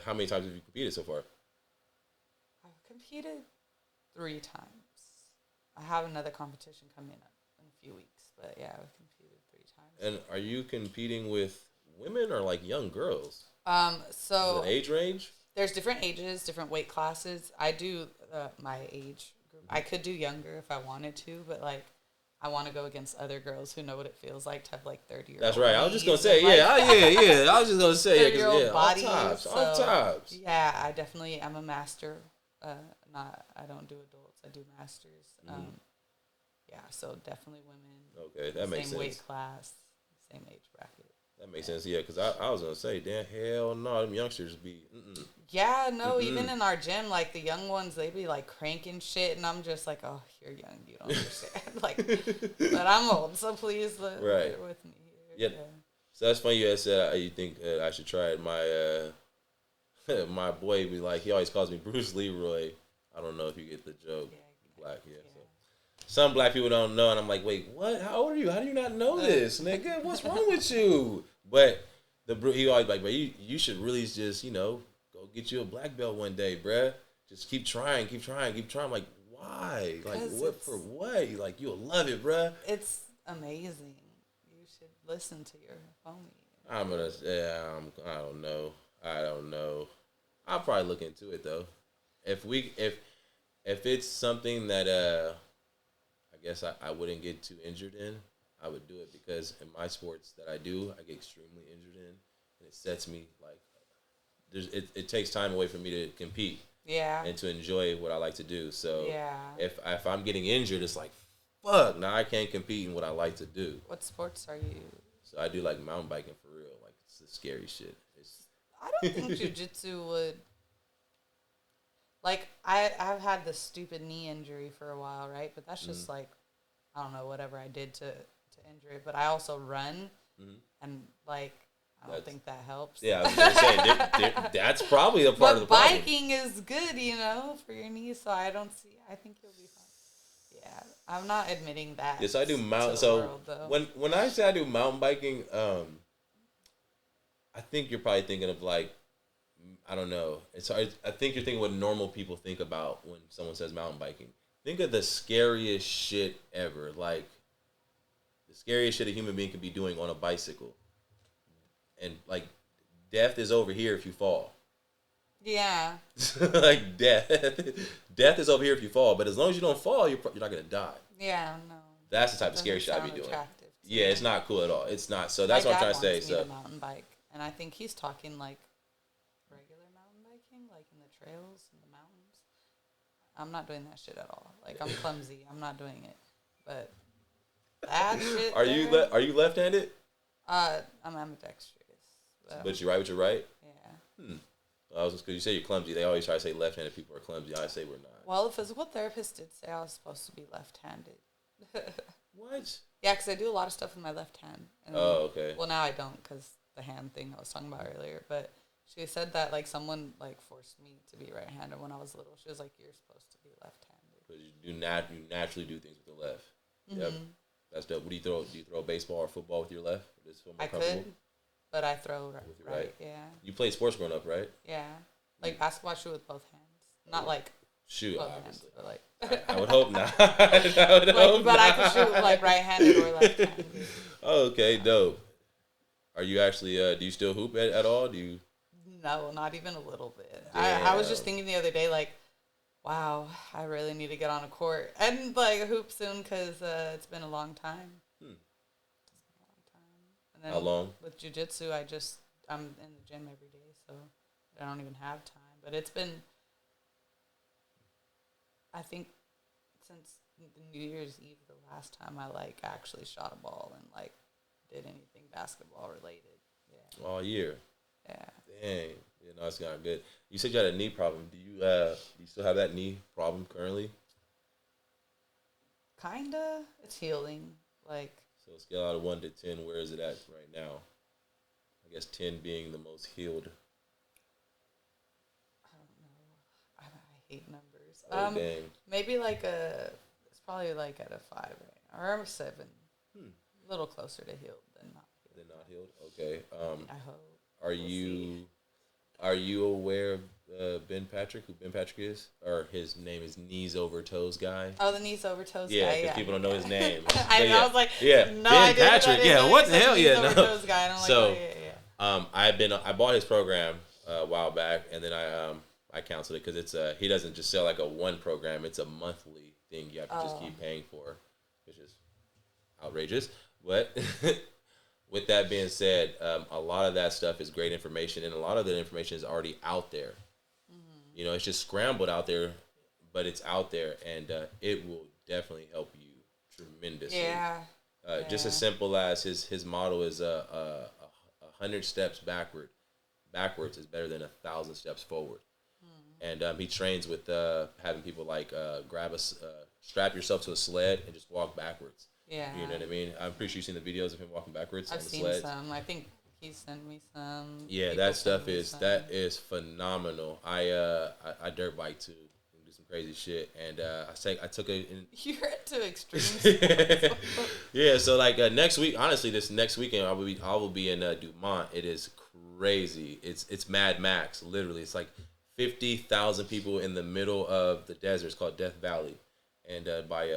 [SPEAKER 3] how many times have you competed so far?
[SPEAKER 2] I've competed 3 times. I have another competition coming up in a few weeks, but yeah, I've competed 3 times.
[SPEAKER 3] And are you competing with women or like young girls?
[SPEAKER 2] So
[SPEAKER 3] is it an age range?
[SPEAKER 2] there's different ages, different weight classes. I do my age group. I could do younger if I wanted to, but like I want to go against other girls who know what it feels like to have like 30-year-old.
[SPEAKER 3] That's right. I was just gonna say,
[SPEAKER 2] like,
[SPEAKER 3] yeah. I was just gonna say, yeah,
[SPEAKER 2] 30-year-old
[SPEAKER 3] yeah,
[SPEAKER 2] bodies.
[SPEAKER 3] all tops.
[SPEAKER 2] Yeah, I definitely am a master. I don't do adults. I do masters. Yeah, so definitely women.
[SPEAKER 3] Okay, that makes sense.
[SPEAKER 2] Same weight class, same age bracket.
[SPEAKER 3] That makes sense, yeah, because I was going to say, damn, hell no, them youngsters be,
[SPEAKER 2] Yeah, no, even in our gym, like, the young ones, they be, like, cranking shit, and I'm just like, oh, you're young, you don't understand. Like, but I'm old, so please bear with me here.
[SPEAKER 3] Yep. Yeah. So that's funny you said you think I should try it. My my boy be like, he always calls me Bruce Leroy. I don't know if you get the joke. Black, yeah. So. Some black people don't know, and I'm like, wait, what? How old are you? How do you not know this, nigga? What's wrong with you? But he always like, but you should really just, go get you a black belt one day, bruh. Just keep trying. I'm like, why? Like, what for what? Like, you'll love it, bruh.
[SPEAKER 2] It's amazing. You should listen to your homie.
[SPEAKER 3] I don't know. I'll probably look into it though. If it's something that I guess I wouldn't get too injured in, I would do it, because in my sports that I do, I get extremely injured in, and it sets me like it takes time away from me to compete.
[SPEAKER 2] Yeah.
[SPEAKER 3] And to enjoy what I like to do. So
[SPEAKER 2] yeah.
[SPEAKER 3] If I'm getting injured, it's like, fuck, now I can't compete in what I like to do.
[SPEAKER 2] What sports are you?
[SPEAKER 3] So I do like mountain biking for real. Like, it's the scary shit.
[SPEAKER 2] I don't think jiu-jitsu would. Like, I've had this stupid knee injury for a while, right? But that's just like, I don't know, whatever I did to injure it. But I also run, and like, I don't think that helps.
[SPEAKER 3] Yeah, I was going to say, that's probably a part of the problem.
[SPEAKER 2] Biking is good, for your knees, so I think you'll be fine. Yeah, I'm not admitting that.
[SPEAKER 3] Yes, I do mountain. So when I say I do mountain biking, I think you're probably thinking of like, I don't know. I think you're thinking what normal people think about when someone says mountain biking. Think of the scariest shit ever. Like, the scariest shit a human being could be doing on a bicycle. And, like, death is over here if you fall.
[SPEAKER 2] Yeah.
[SPEAKER 3] Like, death is over here if you fall. But as long as you don't fall, you're not going to die.
[SPEAKER 2] Yeah, no.
[SPEAKER 3] That's the type of scary shit I be doing. Yeah, it's not cool at all. It's not. So that's what I'm trying to say.
[SPEAKER 2] So mountain bike. And I think he's talking, like, regular mountain biking, like in the trails and the mountains. I'm not doing that shit at all. Like, I'm clumsy. I'm not doing it. But that shit.
[SPEAKER 3] Are you left-handed?
[SPEAKER 2] I'm ambidextrous.
[SPEAKER 3] But you right with your right?
[SPEAKER 2] Yeah.
[SPEAKER 3] I was just, because you say you're clumsy. They always try to say left-handed people are clumsy. I say we're not.
[SPEAKER 2] Well, the physical therapist did say I was supposed to be left-handed.
[SPEAKER 3] What?
[SPEAKER 2] Yeah, because I do a lot of stuff with my left hand. And
[SPEAKER 3] okay.
[SPEAKER 2] Well, now I don't, because the hand thing I was talking about earlier. But she said that, like, someone, like, forced me to be right-handed when I was little. She was like, you're supposed to be left-handed.
[SPEAKER 3] Because you naturally do things with the left. Yep. That's dope. What do you throw? Do you throw baseball or football with your left? Or does
[SPEAKER 2] I could, but I throw right. With your right. Yeah.
[SPEAKER 3] You played sports growing up, right?
[SPEAKER 2] Yeah. Like, basketball, I shoot with both hands. Not, like,
[SPEAKER 3] shoot,
[SPEAKER 2] both
[SPEAKER 3] obviously.
[SPEAKER 2] hands, but, like...
[SPEAKER 3] I would hope not. I
[SPEAKER 2] can shoot, like, right-handed or left-handed.
[SPEAKER 3] Okay, dope. Are you actually, do you still hoop at all? Do you?
[SPEAKER 2] No, not even a little bit. I was just thinking the other day, like, wow, I really need to get on a court and, like, hoop soon, because it's been a long time. It's been a long time. And then
[SPEAKER 3] how long?
[SPEAKER 2] With jiu-jitsu, I'm in the gym every day, so I don't even have time. But it's been, I think, since New Year's Eve, the last time I, like, actually shot a ball and, like, did anything basketball related. Yeah.
[SPEAKER 3] All year.
[SPEAKER 2] Yeah.
[SPEAKER 3] Dang. Yeah, no, it's not good. You said you had a knee problem. Do you still have that knee problem currently?
[SPEAKER 2] Kinda. It's healing. Like.
[SPEAKER 3] So scale out of 1 to 10, where is it at right now? I guess 10 being the most healed.
[SPEAKER 2] I don't know. I hate numbers.
[SPEAKER 3] Oh, dang.
[SPEAKER 2] Maybe like it's probably like at a 5 right now, or a 7. A little closer to healed than not healed.
[SPEAKER 3] Than not healed? Okay.
[SPEAKER 2] I hope.
[SPEAKER 3] Are you aware of Ben Patrick, who Ben Patrick is? Or his name is Knees Over Toes guy?
[SPEAKER 2] Oh, the Knees Over Toes guy.
[SPEAKER 3] Yeah, because people don't know his name.
[SPEAKER 2] I was like,
[SPEAKER 3] yeah,
[SPEAKER 2] no,
[SPEAKER 3] Ben Patrick. Yeah, what the hell? Yeah, no.
[SPEAKER 2] Toes guy. And I'm like,
[SPEAKER 3] so,
[SPEAKER 2] I bought his program
[SPEAKER 3] a while back, and then I canceled it because it's he doesn't just sell like a one program; it's a monthly thing you have to just keep paying for, which is outrageous. But with that being said, a lot of that stuff is great information, and a lot of the information is already out there. You know, it's just scrambled out there, but it's out there, and it will definitely help you tremendously.
[SPEAKER 2] Yeah.
[SPEAKER 3] Just as simple as his model is 100 steps backwards is better than 1,000 steps forward. And he trains with having people like strap yourself to a sled and just walk backwards.
[SPEAKER 2] Yeah.
[SPEAKER 3] You know what I mean? I'm pretty sure you've seen the videos of him walking backwards
[SPEAKER 2] I've
[SPEAKER 3] on the
[SPEAKER 2] seen
[SPEAKER 3] sleds.
[SPEAKER 2] some. I think he sent me some.
[SPEAKER 3] Yeah,
[SPEAKER 2] People
[SPEAKER 3] that
[SPEAKER 2] sent
[SPEAKER 3] stuff
[SPEAKER 2] me
[SPEAKER 3] is
[SPEAKER 2] some.
[SPEAKER 3] that is phenomenal. I dirt bike too, and do some crazy shit, and I took it in.
[SPEAKER 2] You're into extreme sports.
[SPEAKER 3] Yeah, so like next week, honestly, this next weekend I will be in Dumont. It is crazy. It's Mad Max. Literally, it's like 50,000 people in the middle of the desert. It's called Death Valley, and by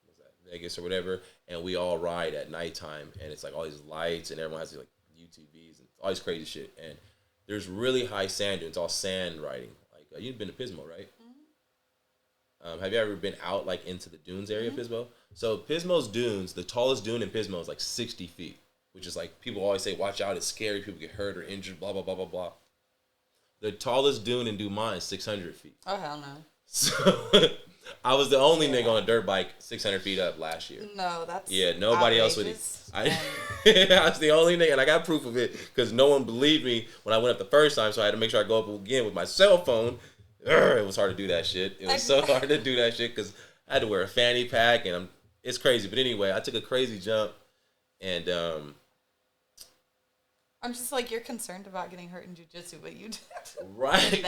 [SPEAKER 3] what's that, Vegas or whatever. And we all ride at nighttime, and it's like all these lights, and everyone has like UTVs and all this crazy shit. And there's really high sand dunes, all sand riding. Like you've been to Pismo, right? Have you ever been out like into the dunes area of Pismo? So Pismo's dunes, the tallest dune in Pismo is like 60 feet, which is like people always say, watch out, it's scary, people get hurt or injured, blah, blah, blah, blah, blah. The tallest dune in Dumont is 600 feet.
[SPEAKER 2] Oh, hell no.
[SPEAKER 3] So I was the only nigga on a dirt bike 600 feet up last year.
[SPEAKER 2] No, that's
[SPEAKER 3] Nobody else would.
[SPEAKER 2] outrageous.
[SPEAKER 3] I was the only nigga, and I got proof of it because no one believed me when I went up the first time, so I had to make sure I go up again with my cell phone. It was hard to do that shit. It was so hard to do that shit because I had to wear a fanny pack, and it's crazy. But anyway, I took a crazy jump, and
[SPEAKER 2] I'm just like, you're concerned about getting hurt in jiu-jitsu, but you did
[SPEAKER 3] right,
[SPEAKER 2] shit,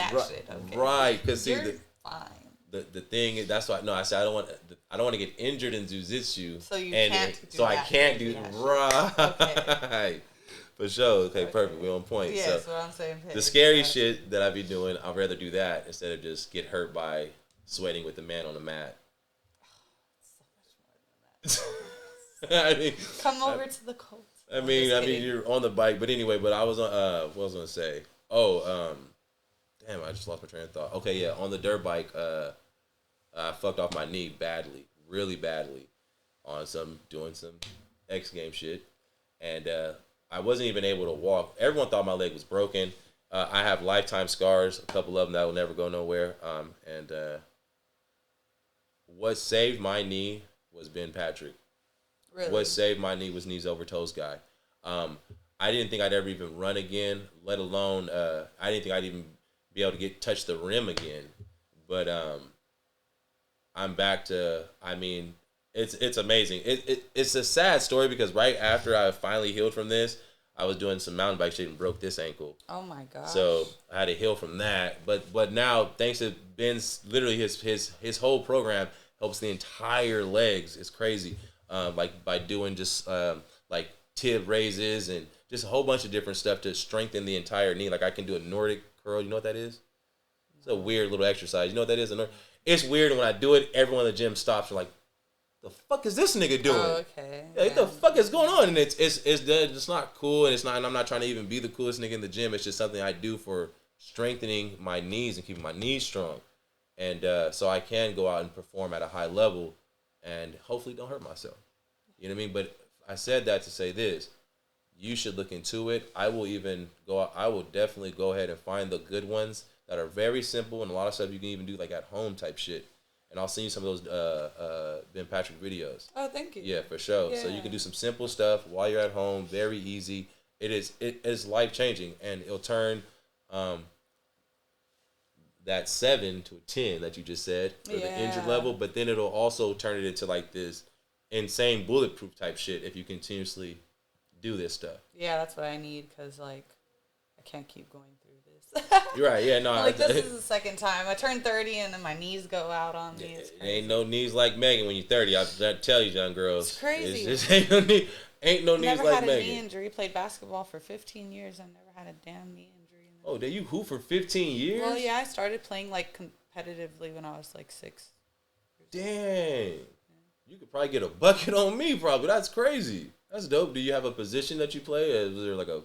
[SPEAKER 2] okay.
[SPEAKER 3] right, because see
[SPEAKER 2] You're fine.
[SPEAKER 3] the thing is, that's why I said I don't want to get injured in jiu-jitsu.
[SPEAKER 2] So you
[SPEAKER 3] and
[SPEAKER 2] can't do
[SPEAKER 3] so I
[SPEAKER 2] that.
[SPEAKER 3] can't do
[SPEAKER 2] Yeah.
[SPEAKER 3] right.
[SPEAKER 2] Okay.
[SPEAKER 3] For sure. Okay, perfect. We're on point.
[SPEAKER 2] Yeah,
[SPEAKER 3] So
[SPEAKER 2] that's what I'm saying.
[SPEAKER 3] the scary shit that I be doing, I'd rather do that instead of just get hurt by sweating with the man on the mat.
[SPEAKER 2] So much more than that.
[SPEAKER 3] I mean,
[SPEAKER 2] Come over to the Colts.
[SPEAKER 3] I
[SPEAKER 2] I'm
[SPEAKER 3] mean,
[SPEAKER 2] just kidding.
[SPEAKER 3] you're on the bike, but anyway. But I was on. What was I gonna say? Oh, damn! I just lost my train of thought. Okay, yeah, on the dirt bike, I fucked off my knee badly, really badly, on doing some X game shit, and I wasn't even able to walk. Everyone thought my leg was broken. I have lifetime scars, a couple of them that will never go nowhere. And what saved my knee was Ben Patrick.
[SPEAKER 2] Really?
[SPEAKER 3] What saved my knee was knees over toes guy. I didn't think I'd ever even run again, let alone I didn't think I'd even be able to touch the rim again. But I'm back to. I mean, it's amazing. It's a sad story because right after I finally healed from this, I was doing some mountain bike shit and broke this ankle.
[SPEAKER 2] Oh my gosh.
[SPEAKER 3] So I had to heal from that. But now, thanks to Ben's, literally his whole program helps the entire legs. It's crazy. Like by doing just like tib raises and just a whole bunch of different stuff to strengthen the entire knee. Like I can do a Nordic curl. You know what that is? It's a weird little exercise. You know what that is? It's weird, and when I do it, everyone in the gym stops and like, the fuck is this nigga doing?
[SPEAKER 2] Oh, okay.
[SPEAKER 3] Yeah, what the fuck is going on? And it's not cool, and it's not. And I'm not trying to even be the coolest nigga in the gym. It's just something I do for strengthening my knees and keeping my knees strong, and so I can go out and perform at a high level, and hopefully don't hurt myself. You know what I mean? But I said that to say this: you should look into it. I will definitely go ahead and find the good ones that are very simple and a lot of stuff you can even do like at home type shit. And I'll send you some of those Ben Patrick videos.
[SPEAKER 2] Oh, thank you.
[SPEAKER 3] Yeah, for sure.
[SPEAKER 2] Yeah.
[SPEAKER 3] So you can do some simple stuff while you're at home. Very easy. It is life changing, and it'll turn that 7 to a 10 that you just said for the injured
[SPEAKER 2] Yeah.
[SPEAKER 3] level. But then it'll also turn it into like this insane bulletproof type shit if you continuously do this stuff.
[SPEAKER 2] Yeah, that's what I need because like I can't keep going through this.
[SPEAKER 3] You're right. Yeah, no.
[SPEAKER 2] Like this is the second time I turned 30 and then my knees go out on me. It's
[SPEAKER 3] It
[SPEAKER 2] crazy.
[SPEAKER 3] ain't no knees like Megan when you're 30. I tell you, young girls.
[SPEAKER 2] It's crazy.
[SPEAKER 3] It's ain't no knees
[SPEAKER 2] Never
[SPEAKER 3] like
[SPEAKER 2] had a
[SPEAKER 3] Megan.
[SPEAKER 2] knee injury. Played basketball for 15 years. I never had a damn knee injury.
[SPEAKER 3] Oh, did you hoop for 15 years?
[SPEAKER 2] Well, yeah, I started playing like competitively when I was like 6.
[SPEAKER 3] Dang. You could probably get a bucket on me, probably. That's crazy. That's dope. Do you have a position that you play? Is there like a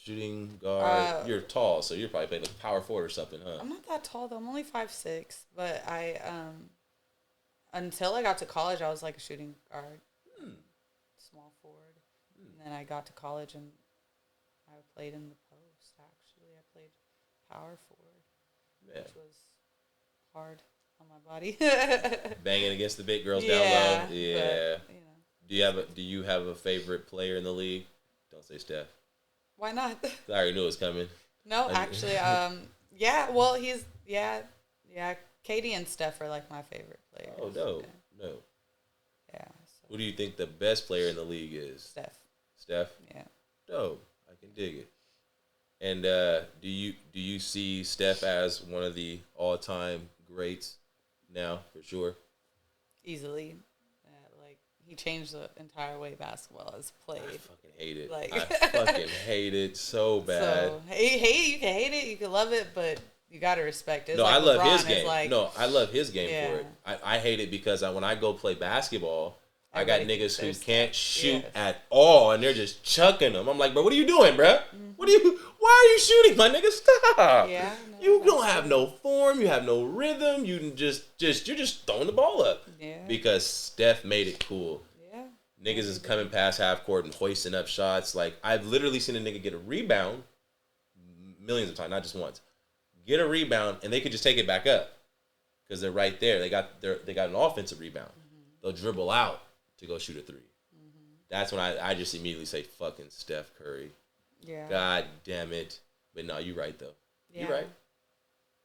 [SPEAKER 3] shooting guard? You're tall, so you're probably playing like power forward or something, huh?
[SPEAKER 2] I'm not that tall though. I'm only 5'6", but I until I got to college, I was like a shooting guard, small forward, and then I got to college and I played in the post. Actually, I played power forward,
[SPEAKER 3] Man.
[SPEAKER 2] which was hard on my body.
[SPEAKER 3] Banging against the big girls
[SPEAKER 2] Yeah,
[SPEAKER 3] down low.
[SPEAKER 2] but,
[SPEAKER 3] Yeah.
[SPEAKER 2] you know,
[SPEAKER 3] Do you have a favorite player in the league? Don't say Steph.
[SPEAKER 2] why not?
[SPEAKER 3] I already knew it was coming.
[SPEAKER 2] No, actually, yeah. Well, yeah. Katie and Steph are like my favorite players.
[SPEAKER 3] Oh, dope. No.
[SPEAKER 2] Yeah. So
[SPEAKER 3] Who do you think the best player in the league is?
[SPEAKER 2] Steph.
[SPEAKER 3] Steph?
[SPEAKER 2] Yeah.
[SPEAKER 3] Dope. I can dig it. And do you see Steph as one of the all-time greats now, for sure?
[SPEAKER 2] Easily. Like, he changed the entire way basketball is played.
[SPEAKER 3] I fucking hate it.
[SPEAKER 2] Like-
[SPEAKER 3] I fucking hate it so bad.
[SPEAKER 2] So, you can hate it, you can love it, but you got to respect it. It's
[SPEAKER 3] No,
[SPEAKER 2] like
[SPEAKER 3] I love
[SPEAKER 2] LeBron
[SPEAKER 3] his
[SPEAKER 2] is
[SPEAKER 3] game.
[SPEAKER 2] like,
[SPEAKER 3] No, I love his game
[SPEAKER 2] Yeah.
[SPEAKER 3] for it. I hate it because when I go play basketball, I got
[SPEAKER 2] Everybody
[SPEAKER 3] niggas who
[SPEAKER 2] thinks
[SPEAKER 3] can't
[SPEAKER 2] they're
[SPEAKER 3] shoot
[SPEAKER 2] Yes.
[SPEAKER 3] at all, and they're just chucking them. I'm like, bro, what are you doing, bro? Why are you shooting, my nigga? Stop.
[SPEAKER 2] Yeah, no,
[SPEAKER 3] You
[SPEAKER 2] that's
[SPEAKER 3] don't have no form. You have no rhythm. You're just throwing the ball up.
[SPEAKER 2] Yeah.
[SPEAKER 3] Because Steph made it cool.
[SPEAKER 2] Yeah.
[SPEAKER 3] Niggas is coming past half court and hoisting up shots. Like, I've literally seen a nigga get a rebound millions of times, not just once. Get a rebound, and they could just take it back up because they're right there. They got an offensive rebound. They'll dribble out to go shoot a three. That's when I just immediately say fucking Steph Curry.
[SPEAKER 2] Yeah.
[SPEAKER 3] God damn it. But no, you're right, though.
[SPEAKER 2] Yeah.
[SPEAKER 3] You're right.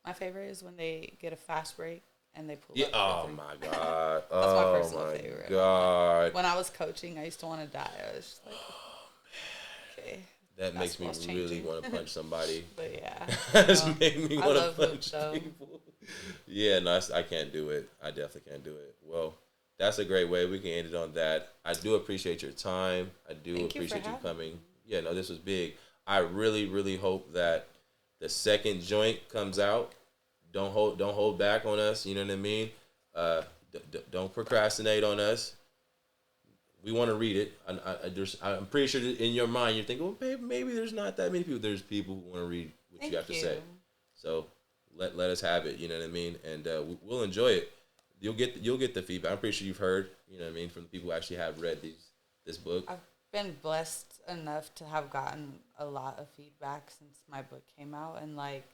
[SPEAKER 2] My favorite is when they get a fast break and they pull
[SPEAKER 3] Yeah.
[SPEAKER 2] up. for
[SPEAKER 3] Oh,
[SPEAKER 2] three.
[SPEAKER 3] my God.
[SPEAKER 2] my
[SPEAKER 3] Oh,
[SPEAKER 2] personal
[SPEAKER 3] my
[SPEAKER 2] favorite.
[SPEAKER 3] God.
[SPEAKER 2] When I was coaching, I used to want to die. I was just like, okay.
[SPEAKER 3] That makes me
[SPEAKER 2] Basketball's
[SPEAKER 3] really
[SPEAKER 2] changing.
[SPEAKER 3] want to punch somebody.
[SPEAKER 2] But yeah.
[SPEAKER 3] That's
[SPEAKER 2] No,
[SPEAKER 3] made me
[SPEAKER 2] I
[SPEAKER 3] want to
[SPEAKER 2] love
[SPEAKER 3] punch
[SPEAKER 2] hoops, though.
[SPEAKER 3] people. Yeah, no, I can't do it. I definitely can't do it. Well, that's a great way. We can end it on that. I do appreciate your time. I do
[SPEAKER 2] Thank you for
[SPEAKER 3] appreciate you
[SPEAKER 2] having
[SPEAKER 3] coming. Yeah, no, this was big. I really, really hope that the second joint comes out. Don't hold back on us. You know what I mean? Don't procrastinate on us. We want to read it. I'm pretty sure that in your mind you're thinking, well, maybe there's not that many people. There's people who want to read what
[SPEAKER 2] Thank
[SPEAKER 3] you have to
[SPEAKER 2] you.
[SPEAKER 3] say. So let us have it. You know what I mean? And we'll enjoy it. You'll get the feedback. I'm pretty sure you've heard. You know what I mean, from the people who actually have read this book.
[SPEAKER 2] I've been blessed enough to have gotten a lot of feedback since my book came out, and like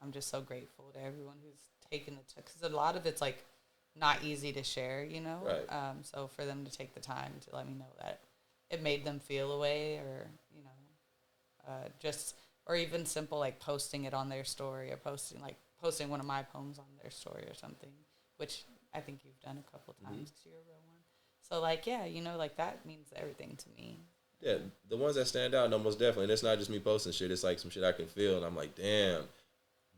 [SPEAKER 2] I'm just so grateful to everyone who's taken the time, because a lot of it's like not easy to share, you know.
[SPEAKER 3] Right.
[SPEAKER 2] So for them to take the time to let me know that it made them feel a way, or you know, just or even simple like posting it on their story, or posting one of my poems on their story or something, which I think you've done a couple times because you're a real one. So like, yeah, you know, like that means everything to me.
[SPEAKER 3] Yeah, the ones that stand out, no, most definitely. And it's not just me posting shit. It's like some shit I can feel, and I'm like, damn.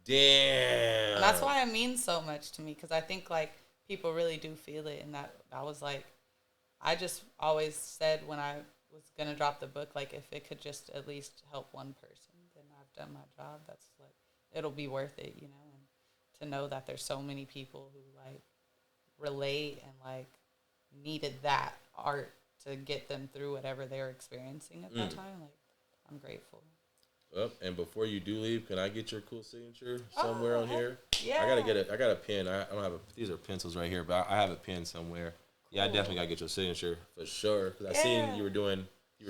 [SPEAKER 2] And that's why it means so much to me, because I think like people really do feel it, and that was like, I just always said when I was gonna drop the book, like if it could just at least help one person, then I've done my job. That's like, it'll be worth it, you know. And to know that there's so many people who like relate and like needed that art to get them through whatever they were experiencing at that time, like I'm grateful.
[SPEAKER 3] Well, and before you do leave, can I get your cool signature somewhere on here?
[SPEAKER 2] Yeah.
[SPEAKER 3] I got a pen. I don't have these are pencils right here, but I have a pen somewhere. Yeah, I definitely gotta get your signature for sure. Cause I seen you were doing book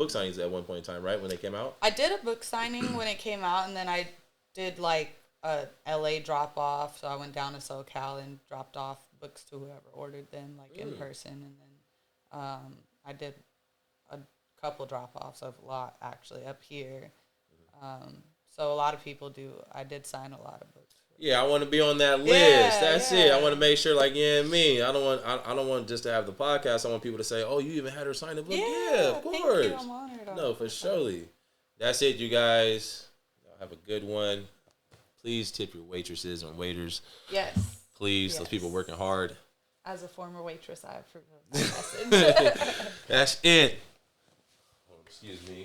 [SPEAKER 3] signings at one point in time, right? When they came out.
[SPEAKER 2] I did a book signing when it came out, and then I did like a LA drop off. So I went down to SoCal and dropped off books to whoever ordered them, like in person, and then I did a couple drop offs of a lot actually up here. So a lot of people do. I did sign a lot of books.
[SPEAKER 3] Yeah, I want to be on that list.
[SPEAKER 2] Yeah,
[SPEAKER 3] That's it. I
[SPEAKER 2] yeah.
[SPEAKER 3] want to make sure, like, yeah, me. I don't want just to have the podcast. I want people to say, "Oh, you even had her sign the book." Yeah, of
[SPEAKER 2] thank
[SPEAKER 3] course.
[SPEAKER 2] you. I'm honored.
[SPEAKER 3] No, for surely. That's it, you guys. Y'all have a good one. Please tip your waitresses and waiters.
[SPEAKER 2] Yes.
[SPEAKER 3] Please, those
[SPEAKER 2] Yes.
[SPEAKER 3] people working hard.
[SPEAKER 2] As a former waitress, I approve of that message.
[SPEAKER 3] That's it. Oh, excuse me.